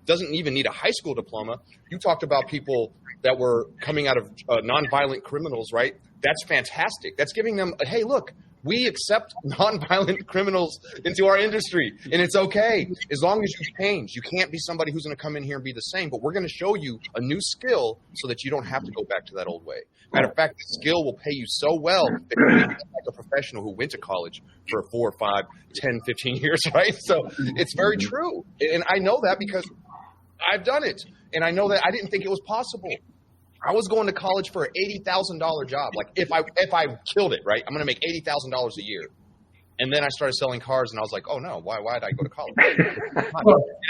S2: doesn't even need a high school diploma. You talked about people that were coming out of nonviolent criminals, right? That's fantastic. That's giving them, hey, look, we accept nonviolent criminals into our industry, and it's okay as long as you change. You can't be somebody who's going to come in here and be the same, but we're going to show you a new skill so that you don't have to go back to that old way. Matter of fact, the skill will pay you so well that you're like a professional who went to college for 4, 5, 10, 15 years, right? So it's very true. And I know that because I've done it. And I know that I didn't think it was possible. I was going to college for an $80,000 job. Like if I killed it, right, I'm going to make $80,000 a year. And then I started selling cars, and I was like, oh, no, why did I go to college?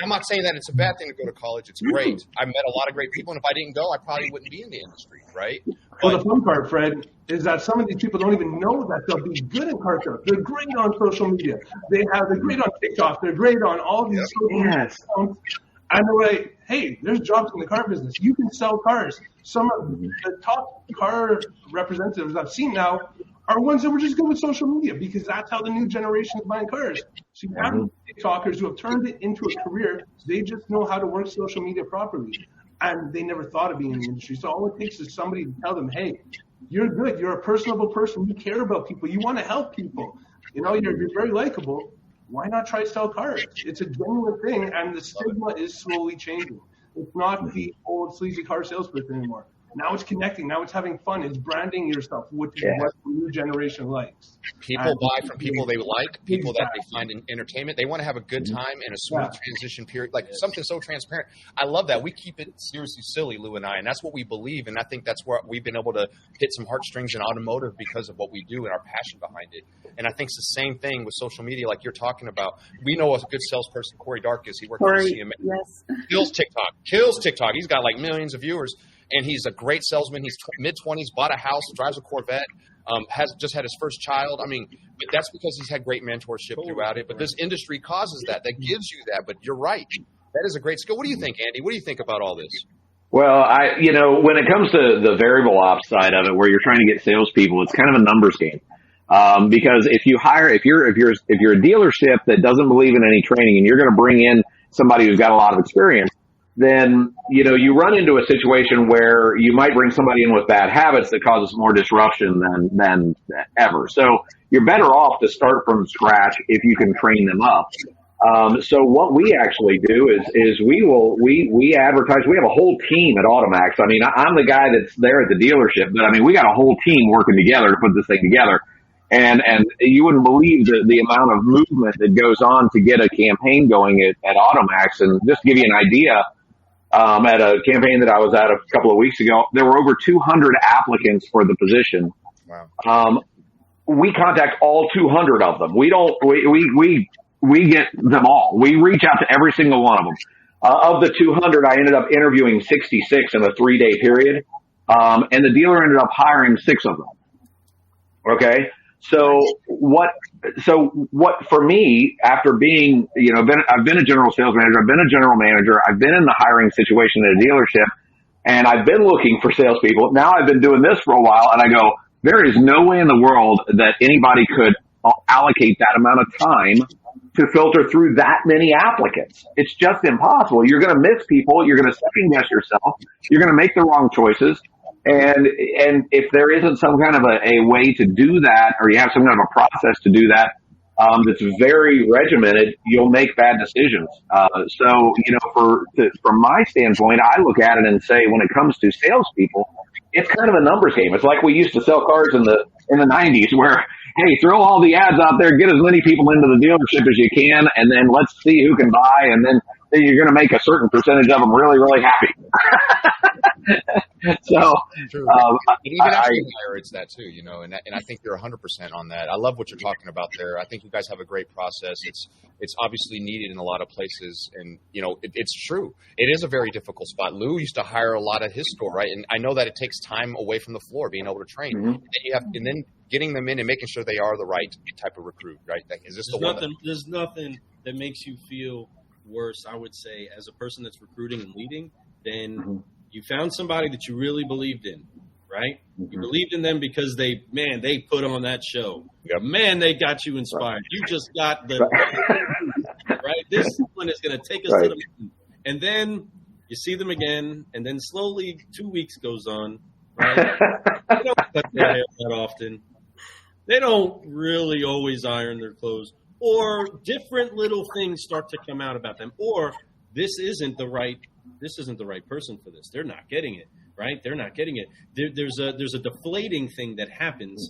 S2: I'm not saying that it's a bad thing to go to college. It's great. I met a lot of great people, and if I didn't go, I probably wouldn't be in the industry, right?
S5: Well, the fun part, Fred, is that some of these people don't even know that they'll be good in car sales. They're great on social media. They're great on TikTok. They're great on all these social media accounts. And they're like, hey, there's jobs in the car business. You can sell cars. Some of the top car representatives I've seen now are ones that were just good with social media, because that's how the new generation is buying cars. So you have TikTokers who have turned it into a career. They just know how to work social media properly, and they never thought of being in the industry. So all it takes is somebody to tell them, hey, you're good. You're a personable person. You care about people. You want to help people. You're very likable. Why not try to sell cars? It's a genuine thing, and the stigma is slowly changing. It's not the old sleazy car salesperson anymore. Now it's connecting. Now it's having fun. It's branding yourself, which is what the new generation likes.
S2: People buy from people they like, people that they find in entertainment. They want to have a good time and a smooth transition period, like something so transparent. I love that. We keep it seriously silly, Lou and I, and that's what we believe. And I think that's where we've been able to hit some heartstrings in automotive because of what we do and our passion behind it. And I think it's the same thing with social media, like you're talking about. We know a good salesperson, Corey Darkus. He works for CMA. Yes. Kills TikTok. He's got like millions of viewers. And he's a great salesman. He's mid-20s, bought a house, drives a Corvette, has just had his first child. I mean, but that's because he's had great mentorship throughout it. But this industry causes that gives you that. But you're right. That is a great skill. What do you think, Andy? What do you think about all this?
S3: Well, when it comes to the variable ops side of it, where you're trying to get salespeople, it's kind of a numbers game. Because if you're a dealership that doesn't believe in any training and you're going to bring in somebody who's got a lot of experience, then, you run into a situation where you might bring somebody in with bad habits that causes more disruption than ever. So you're better off to start from scratch if you can train them up. So what we actually do is we advertise. We have a whole team at Automax. I mean, I'm the guy that's there at the dealership, but I mean, we got a whole team working together to put this thing together. And you wouldn't believe the amount of movement that goes on to get a campaign going at Automax. And just to give you an idea, at a campaign that I was at a couple of weeks ago, there were over 200 applicants for the position. Wow. We contact all 200 of them. We get them all. We reach out to every single one of them. Of the 200, I ended up interviewing 66 in a 3-day period. And the dealer ended up hiring 6 of them. Okay. So what for me, after being, I've been a general sales manager, I've been a general manager, I've been in the hiring situation at a dealership, and I've been looking for salespeople. Now I've been doing this for a while, and I go, there is no way in the world that anybody could allocate that amount of time to filter through that many applicants. It's just impossible. You're going to miss people. You're going to second guess yourself. You're going to make the wrong choices. And if there isn't some kind of a way to do that, or you have some kind of a process to do that, that's very regimented, you'll make bad decisions. So, from my standpoint, I look at it and say, when it comes to salespeople, it's kind of a numbers game. It's like we used to sell cars in the 90s where, hey, throw all the ads out there, get as many people into the dealership as you can, and then let's see who can buy, and then you're going to make a certain percentage of them really, really happy. So,
S2: True. Even after you hire, it's that too, you know, and I think you're 100% on that. I love what you're talking about there. I think you guys have a great process. It's obviously needed in a lot of places, and you know, it's true. It is a very difficult spot. Lou used to hire a lot at his store, right? And I know that it takes time away from the floor, being able to train.
S3: Mm-hmm.
S2: And then getting them in and making sure they are the right type of recruit, right? Like, is this
S1: There's nothing that makes you feel worse, I would say, as a person that's recruiting and leading, than you found somebody that you really believed in, right? You believed in them because they put on that show.
S2: Yep.
S1: Man, they got you inspired. You just got the right. This one is going to take us to the moon. And then you see them again, and then slowly 2 weeks goes on. Right? They don't cut their hair that often. They don't really always iron their clothes, or different little things start to come out about them, or this isn't the right person for this. They're not getting it, right? They're not getting it. There's a deflating thing that happens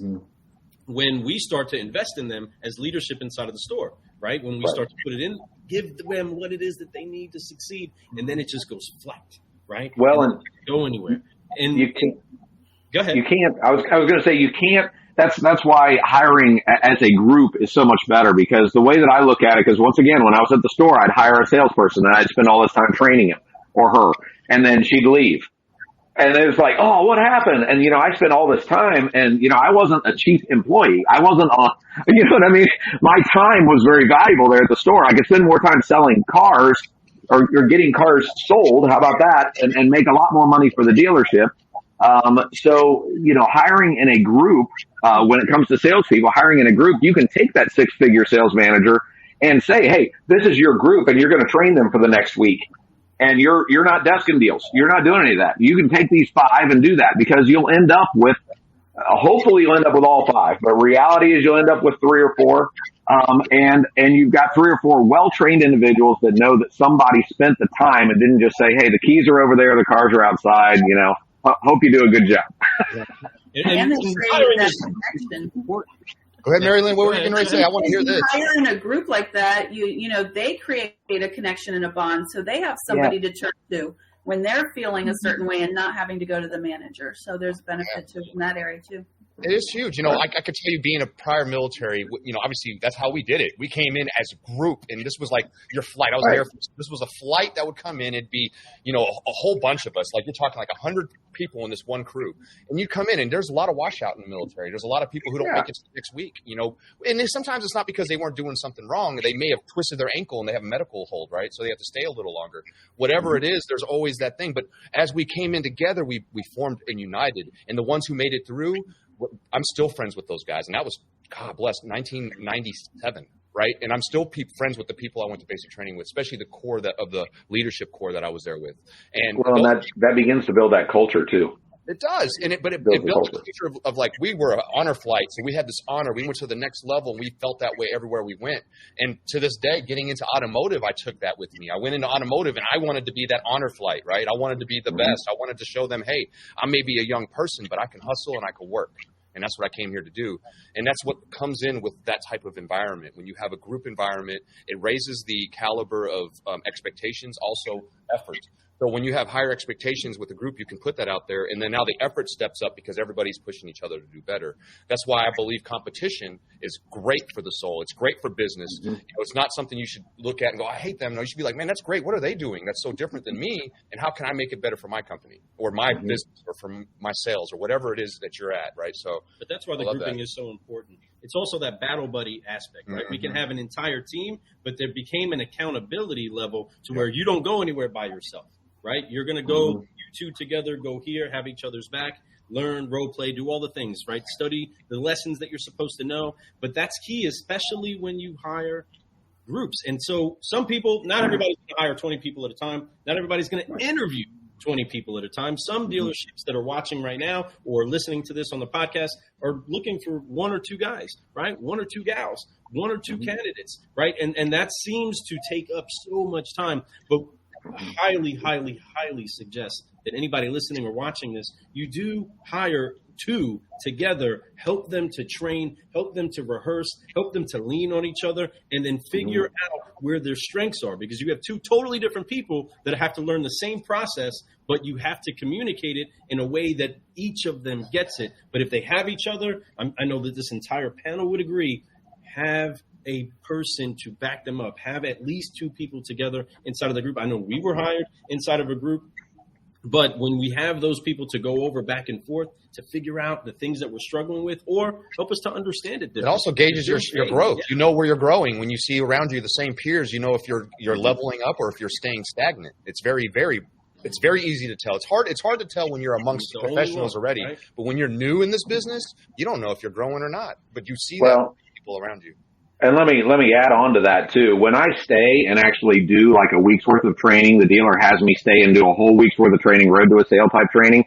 S1: when we start to invest in them as leadership inside of the store, right? When we start to put it in, give them what it is that they need to succeed, and then it just goes flat, right?
S3: Well,
S1: and go anywhere. And
S3: you can't.
S1: Go ahead.
S3: You can't. I was going to say you can't. That's why hiring as a group is so much better, because the way that I look at it, because once again, when I was at the store, I'd hire a salesperson and I'd spend all this time training him or her, and then she'd leave. And it was like, oh, what happened? And, you know, I spent all this time and, you know, I wasn't a chief employee. I wasn't you know what I mean? My time was very valuable there at the store. I could spend more time selling cars or getting cars sold. How about that? And make a lot more money for the dealership. So, you know, hiring in a group, when it comes to salespeople, hiring in a group, you can take that 6-figure sales manager and say, hey, this is your group and you're going to train them for the next week. And you're not desking deals. You're not doing any of that. You can take these 5 and do that, because you'll end up with, hopefully you'll end up with all 5, but reality is you'll end up with 3 or 4. And you've got 3 or 4 well-trained individuals that know that somebody spent the time and didn't just say, hey, the keys are over there, the cars are outside, you know. Hope you do a good job.
S4: And they create that connection.
S2: Go ahead, Mary-Lynn. What were you going to say? I want to hear this.
S4: Hire in a group like that, you know, they create a connection and a bond, so they have somebody to turn to when they're feeling a certain way and not having to go to the manager. So there's benefit to it in that area too.
S2: It is huge. You know, I could tell you, being a prior military, you know, obviously that's how we did it. We came in as a group, and this was like your flight. I was there. This was a flight that would come in. It'd be, you know, a whole bunch of us. Like, you're talking like 100 people in this one crew. And you come in, and there's a lot of washout in the military. There's a lot of people who don't make it to the next week, you know. And sometimes it's not because they weren't doing something wrong. They may have twisted their ankle, and they have a medical hold, right? So they have to stay a little longer. Whatever it is, there's always that thing. But as we came in together, we formed and united. And the ones who made it through, I'm still friends with those guys, and that was, God bless, 1997, right? And I'm still friends with the people I went to basic training with, especially the core of the leadership core that I was there with. And
S3: that begins to build that culture too.
S2: It does, but it built a culture of like, we were an honor flight, so we had this honor. We went to the next level, and we felt that way everywhere we went. And to this day, getting into automotive, I took that with me. I went into automotive, and I wanted to be that honor flight, right? I wanted to be the best. I wanted to show them, hey, I may be a young person, but I can hustle and I can work. And that's what I came here to do. And that's what comes in with that type of environment. When you have a group environment, it raises the caliber of expectations, also effort. So when you have higher expectations with a group, you can put that out there, and then now the effort steps up because everybody's pushing each other to do better. That's why I believe competition is great for the soul. It's great for business. You know, it's not something you should look at and go, I hate them. No, you should be like, man, that's great. What are they doing? That's so different than me, and how can I make it better for my company or my business or for my sales or whatever it is that you're at, right? So,
S1: but that's why the grouping is so important. It's also that battle buddy aspect, right? We can have an entire team, but there became an accountability level to where you don't go anywhere by yourself. Right? You're going to go, you two together, go here, have each other's back, learn, role play, do all the things, right? Study the lessons that you're supposed to know. But that's key, especially when you hire groups. And so some people, not everybody's going to hire 20 people at a time. Not everybody's going to interview 20 people at a time. Some dealerships that are watching right now or listening to this on the podcast are looking for 1 or 2 guys, right? 1 or 2 gals, 1 or 2 candidates, right? And that seems to take up so much time. But highly, highly, highly suggest that anybody listening or watching this, you do hire two together, help them to train, help them to rehearse, help them to lean on each other, and then figure out where their strengths are. Because you have two totally different people that have to learn the same process, but you have to communicate it in a way that each of them gets it. But if they have each other, I know that this entire panel would agree, have a person to back them up, have at least two people together inside of the group. I know we were hired inside of a group, but when we have those people to go over back and forth to figure out the things that we're struggling with or help us to understand it.
S2: It also gauges your growth. Yeah. You know where you're growing. When you see around you the same peers, you know if you're leveling up or if you're staying stagnant. It's very easy to tell. It's hard to tell when you're amongst professionals already. Right? But when you're new in this business, you don't know if you're growing or not. But you see that people around you.
S3: And let me add on to that too. When I stay and actually do like a week's worth of training, the dealer has me stay and do a whole week's worth of training, road to a sale type training.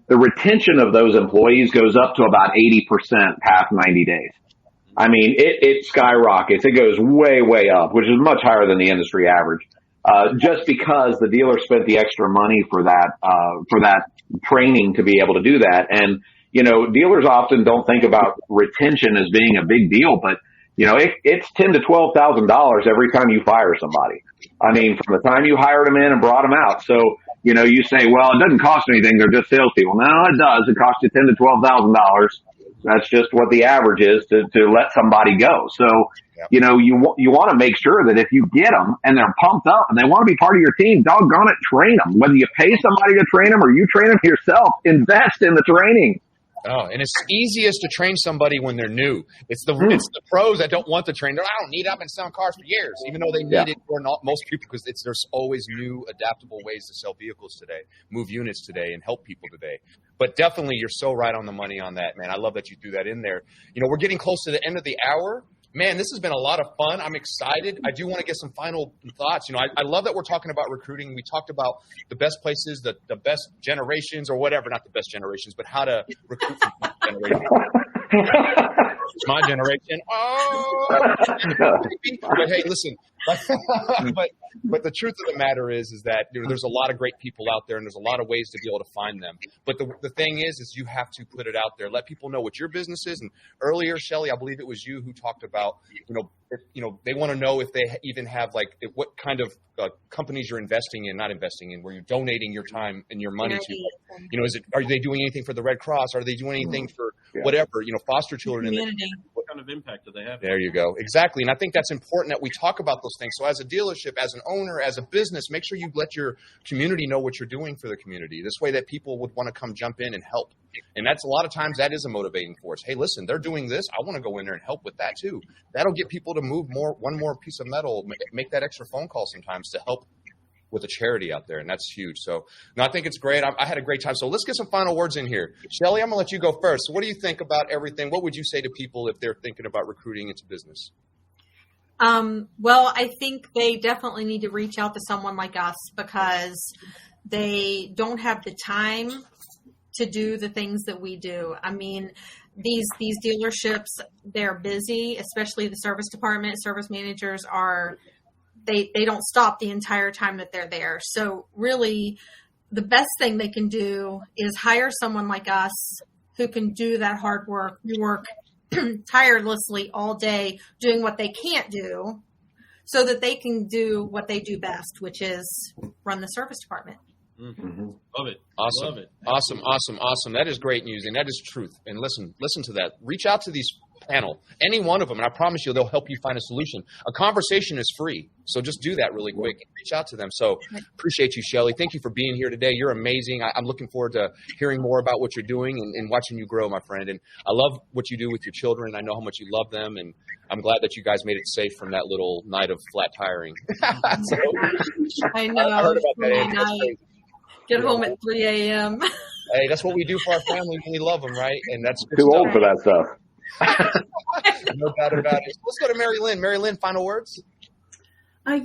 S3: The retention of those employees goes up to about 80% past 90 days. I mean, it skyrockets. It goes way, way up, which is much higher than the industry average. Just because the dealer spent the extra money for that training to be able to do that. And, you know, dealers often don't think about retention as being a big deal, but you know, it's $10,000 to $12,000 every time you fire somebody. I mean, from the time you hired them in and brought them out. So, you know, you say, well, it doesn't cost anything. They're just salespeople. No, it does. It costs you $10,000 to $12,000. That's just what the average is to let somebody go. So, you know, you want to make sure that if you get them and they're pumped up and they want to be part of your team, doggone it, train them. Whether you pay somebody to train them or you train them yourself, invest in the training.
S2: Oh, and it's easiest to train somebody when they're new. It's the pros that don't want to train. I don't need it. I've been selling cars for years, even though they need it for most people because there's always new adaptable ways to sell vehicles today, move units today, and help people today. But definitely, you're so right on the money on that, man. I love that you threw that in there. You know, we're getting close to the end of the hour. Man, this has been a lot of fun. I'm excited. I do want to get some final thoughts. You know, I love that we're talking about recruiting. We talked about the best places, the best generations or whatever, not the best generations, but how to recruit from each generation. It's my generation. Oh, but hey, listen. But the truth of the matter is that you know, there's a lot of great people out there, and there's a lot of ways to be able to find them. But the thing is you have to put it out there. Let people know what your business is. And earlier, Shelly, I believe it was you who talked about, they want to know if they even have what kind of companies you're not investing in, where you're donating your time and your money to. You know, are they doing anything for the Red Cross? Are they doing anything for whatever? You know, foster children.
S1: What kind of impact do they have?
S2: There you go. Exactly. And I think that's important that we talk about those things. So as a dealership, as an owner, as a business, make sure you let your community know what you're doing for the community. This way that people would want to come jump in and help. And that's a lot of times that is a motivating force. Hey, listen, they're doing this. I want to go in there and help with that too. That'll get people to move one more piece of metal, make that extra phone call sometimes to help with a charity out there, and that's huge. So, no, I think it's great. I had a great time. So let's get some final words in here. Shelly, I'm going to let you go first. So what do you think about everything? What would you say to people if they're thinking about recruiting into business?
S6: Well, I think they definitely need to reach out to someone like us because they don't have the time to do the things that we do. I mean, these dealerships, they're busy, especially the service department. Service managers they don't stop the entire time that they're there. So really the best thing they can do is hire someone like us who can do that hard work, work tirelessly all day doing what they can't do so that they can do what they do best, which is run the service department.
S1: Mm-hmm. Love it.
S2: Awesome.
S1: Love it.
S2: Awesome. That is great news. And that is truth. And listen to that. Reach out to these panel, any one of them, and I promise you they'll help you find a solution. A conversation is free, so just do that really quick and reach out to them. So appreciate you, Shelly. Thank you for being here today. You're amazing. I'm looking forward to hearing more about what you're doing and watching you grow, my friend. And I love what you do with your children. I know how much you love them, and I'm glad that you guys made it safe from that little night of flat tiring.
S6: I know.
S2: I heard about that.
S6: Get home at 3 a.m.
S2: Hey, that's what we do for our family when we love them, right? And that's
S3: too old for that stuff.
S2: No doubt about it. Let's go to Mary-Lynn. Mary-Lynn, final words?
S4: I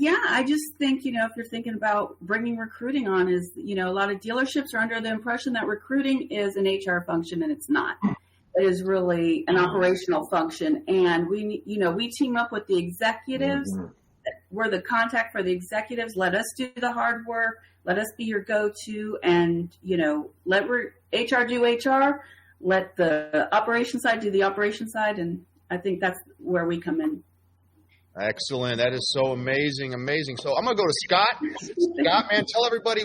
S4: just think, if you're thinking about bringing recruiting on is, a lot of dealerships are under the impression that recruiting is an HR function, and it's not. It is really an operational function. And we team up with the executives. Mm-hmm. We're the contact for the executives. Let us do the hard work. Let us be your go-to, and, let HR do HR. let the operation side do the operation side, and I think that's where we come in.
S2: Excellent. That is so amazing. So I'm going to go to Scott. Scott, man, tell everybody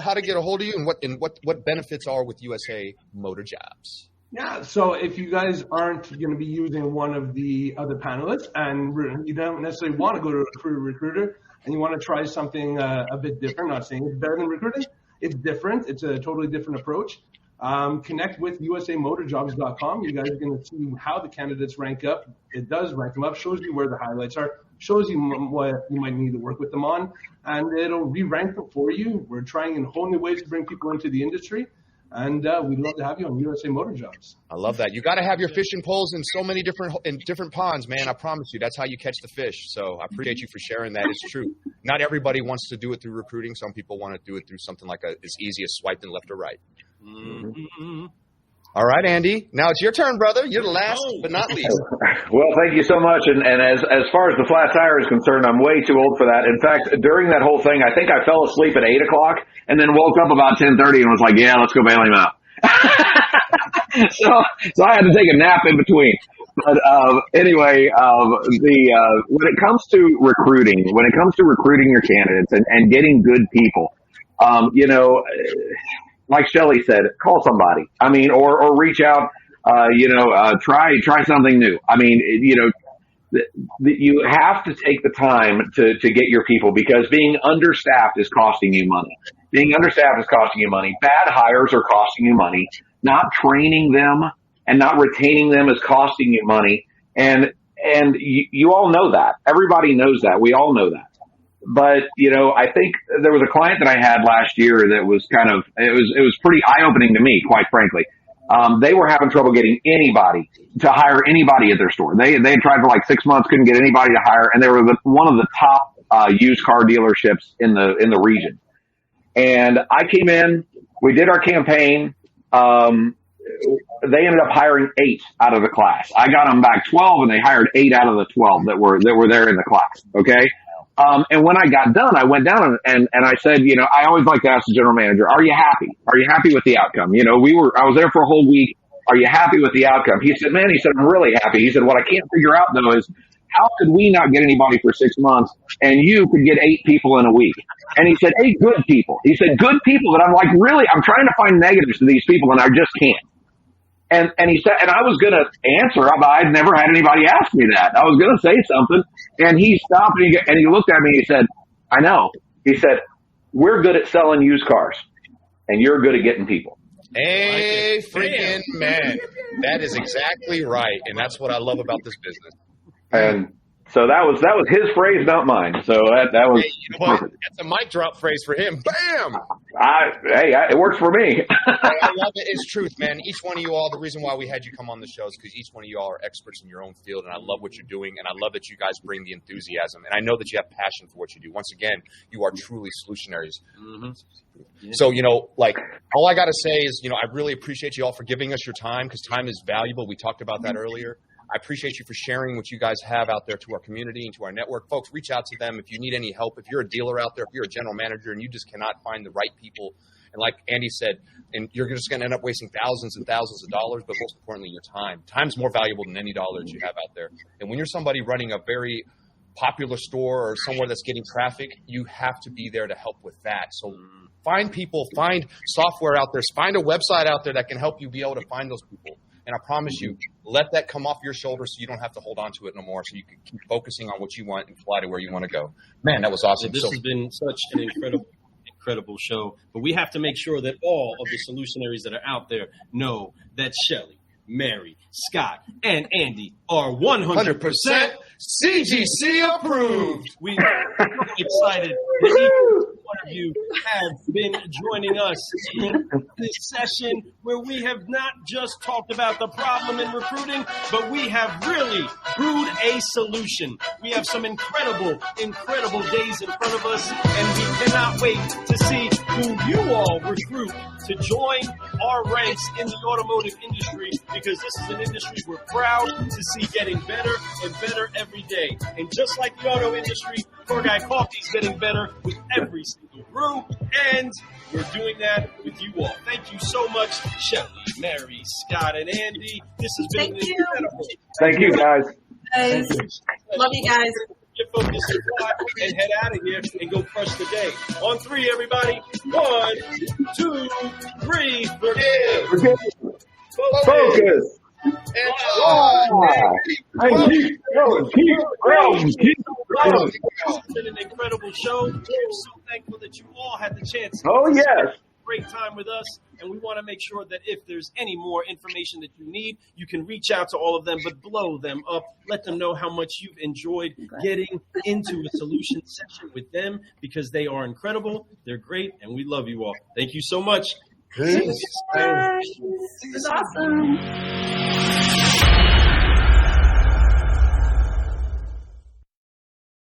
S2: how to get a hold of you and what benefits are with USA Motor Jobs.
S5: Yeah, so if you guys aren't going to be using one of the other panelists and you don't necessarily want to go to a recruiter and you want to try something a bit different, not saying it's better than recruiting, it's different. It's a totally different approach. Connect with usamotorjobs.com. You guys are going to see how the candidates rank up. It does rank them up, shows you where the highlights are, shows you what you might need to work with them on, and it'll re-rank them for you. We're trying in whole new ways to bring people into the industry, and we'd love to have you on USA Motor Jobs.
S2: I love that. You got to have your fishing poles in so many different ponds, man. I promise you, that's how you catch the fish. So I appreciate you for sharing that. It's true. Not everybody wants to do it through recruiting. Some people want to do it through something like as easy as swiping left or right. Mm-hmm. All right, Andy. Now it's your turn, brother. You're the last but not least.
S3: Well, thank you so much. And as far as the flat tire is concerned, I'm way too old for that. In fact, during that whole thing, I think I fell asleep at 8 o'clock and then woke up about 10:30 and was like, yeah, let's go bail him out. So I had to take a nap in between. But anyway, when it comes to recruiting your candidates and getting good people, like Shelly said, call somebody. I mean, or reach out. Try something new. I mean, you have to take the time to get your people, because being understaffed is costing you money. Bad hires are costing you money. Not training them and not retaining them is costing you money. And you all know that. Everybody knows that. We all know that. But, I think there was a client that I had last year that was it was pretty eye-opening to me, quite frankly. They were having trouble getting anybody to hire anybody at their store. They had tried for like 6 months, couldn't get anybody to hire, and they were one of the top used car dealerships in the region. And I came in, we did our campaign. They ended up hiring 8 out of the class. I got them back 12, and they hired 8 out of the 12 that were there in the class. Okay. And when I got done, I went down and I said, I always like to ask the general manager, are you happy? Are you happy with the outcome? I was there for a whole week. Are you happy with the outcome? He said, I'm really happy. He said, what I can't figure out though is how could we not get anybody for 6 months and you could get 8 people in a week? And he said, 8 good people. He said, good people. But I'm like, really? I'm trying to find negatives to these people and I just can't. And he said, and I was going to answer, but I'd never had anybody ask me that. I was going to say something, and he stopped and he looked at me and he said, I know. He said, we're good at selling used cars, and you're good at getting people.
S2: Hey, freaking man. That is exactly right, and that's what I love about this business.
S3: And so that was his phrase, not mine. So that was perfect.
S2: That's a mic drop phrase for him. Bam!
S3: It works for me.
S2: I love it. It's truth, man. Each one of you all, the reason why we had you come on the show is because each one of you all are experts in your own field, and I love what you're doing, and I love that you guys bring the enthusiasm, and I know that you have passion for what you do. Once again, you are truly solutionaries. Mm-hmm. Yeah. So, all I got to say is, I really appreciate you all for giving us your time, because time is valuable. We talked about that earlier. I appreciate you for sharing what you guys have out there to our community and to our network. Folks, reach out to them if you need any help. If you're a dealer out there, if you're a general manager and you just cannot find the right people, and like Andy said, and you're just going to end up wasting thousands and thousands of dollars, but most importantly, your time. Time's more valuable than any dollar that you have out there. And when you're somebody running a very popular store or somewhere that's getting traffic, you have to be there to help with that. So find people, find software out there, find a website out there that can help you be able to find those people. And I promise you, let that come off your shoulders so you don't have to hold on to it no more, so you can keep focusing on what you want and fly to where you want to go. Man, that was awesome.
S1: This has been such an incredible show. But we have to make sure that all of the solutionaries that are out there know that Shelly, Mary, Scott, and Andy are 100% CGC approved. We are excited that each one of you have been joining us in this session where we have not just talked about the problem in recruiting, but we have really brewed a solution. We have some incredible days in front of us, and we cannot wait to see who you all recruit to join our ranks in the automotive industry, because this is an industry we're proud to see getting better and better every day. And just like the auto industry, Car Guy Coffee is getting better with every single brew, and we're doing that with you all. Thank you so much, Shelly, Mary, Scott, and Andy. This has been incredible.
S3: Thank you, guys.
S4: Guys.
S6: Love you guys.
S1: Get focused and head out of here and go crush the day. On 3, everybody. 1, 2, 3.
S3: Forget. Focus. And keep growing.
S1: It's been an incredible show. We're so thankful that you all had the chance to
S3: yes.
S1: great time with us, and we want to make sure that if there's any more information that you need, you can reach out to all of them, but blow them up. Let them know how much you've enjoyed getting into a solution session with them, because they are incredible, they're great, and we love you all. Thank you so much.
S4: This is awesome.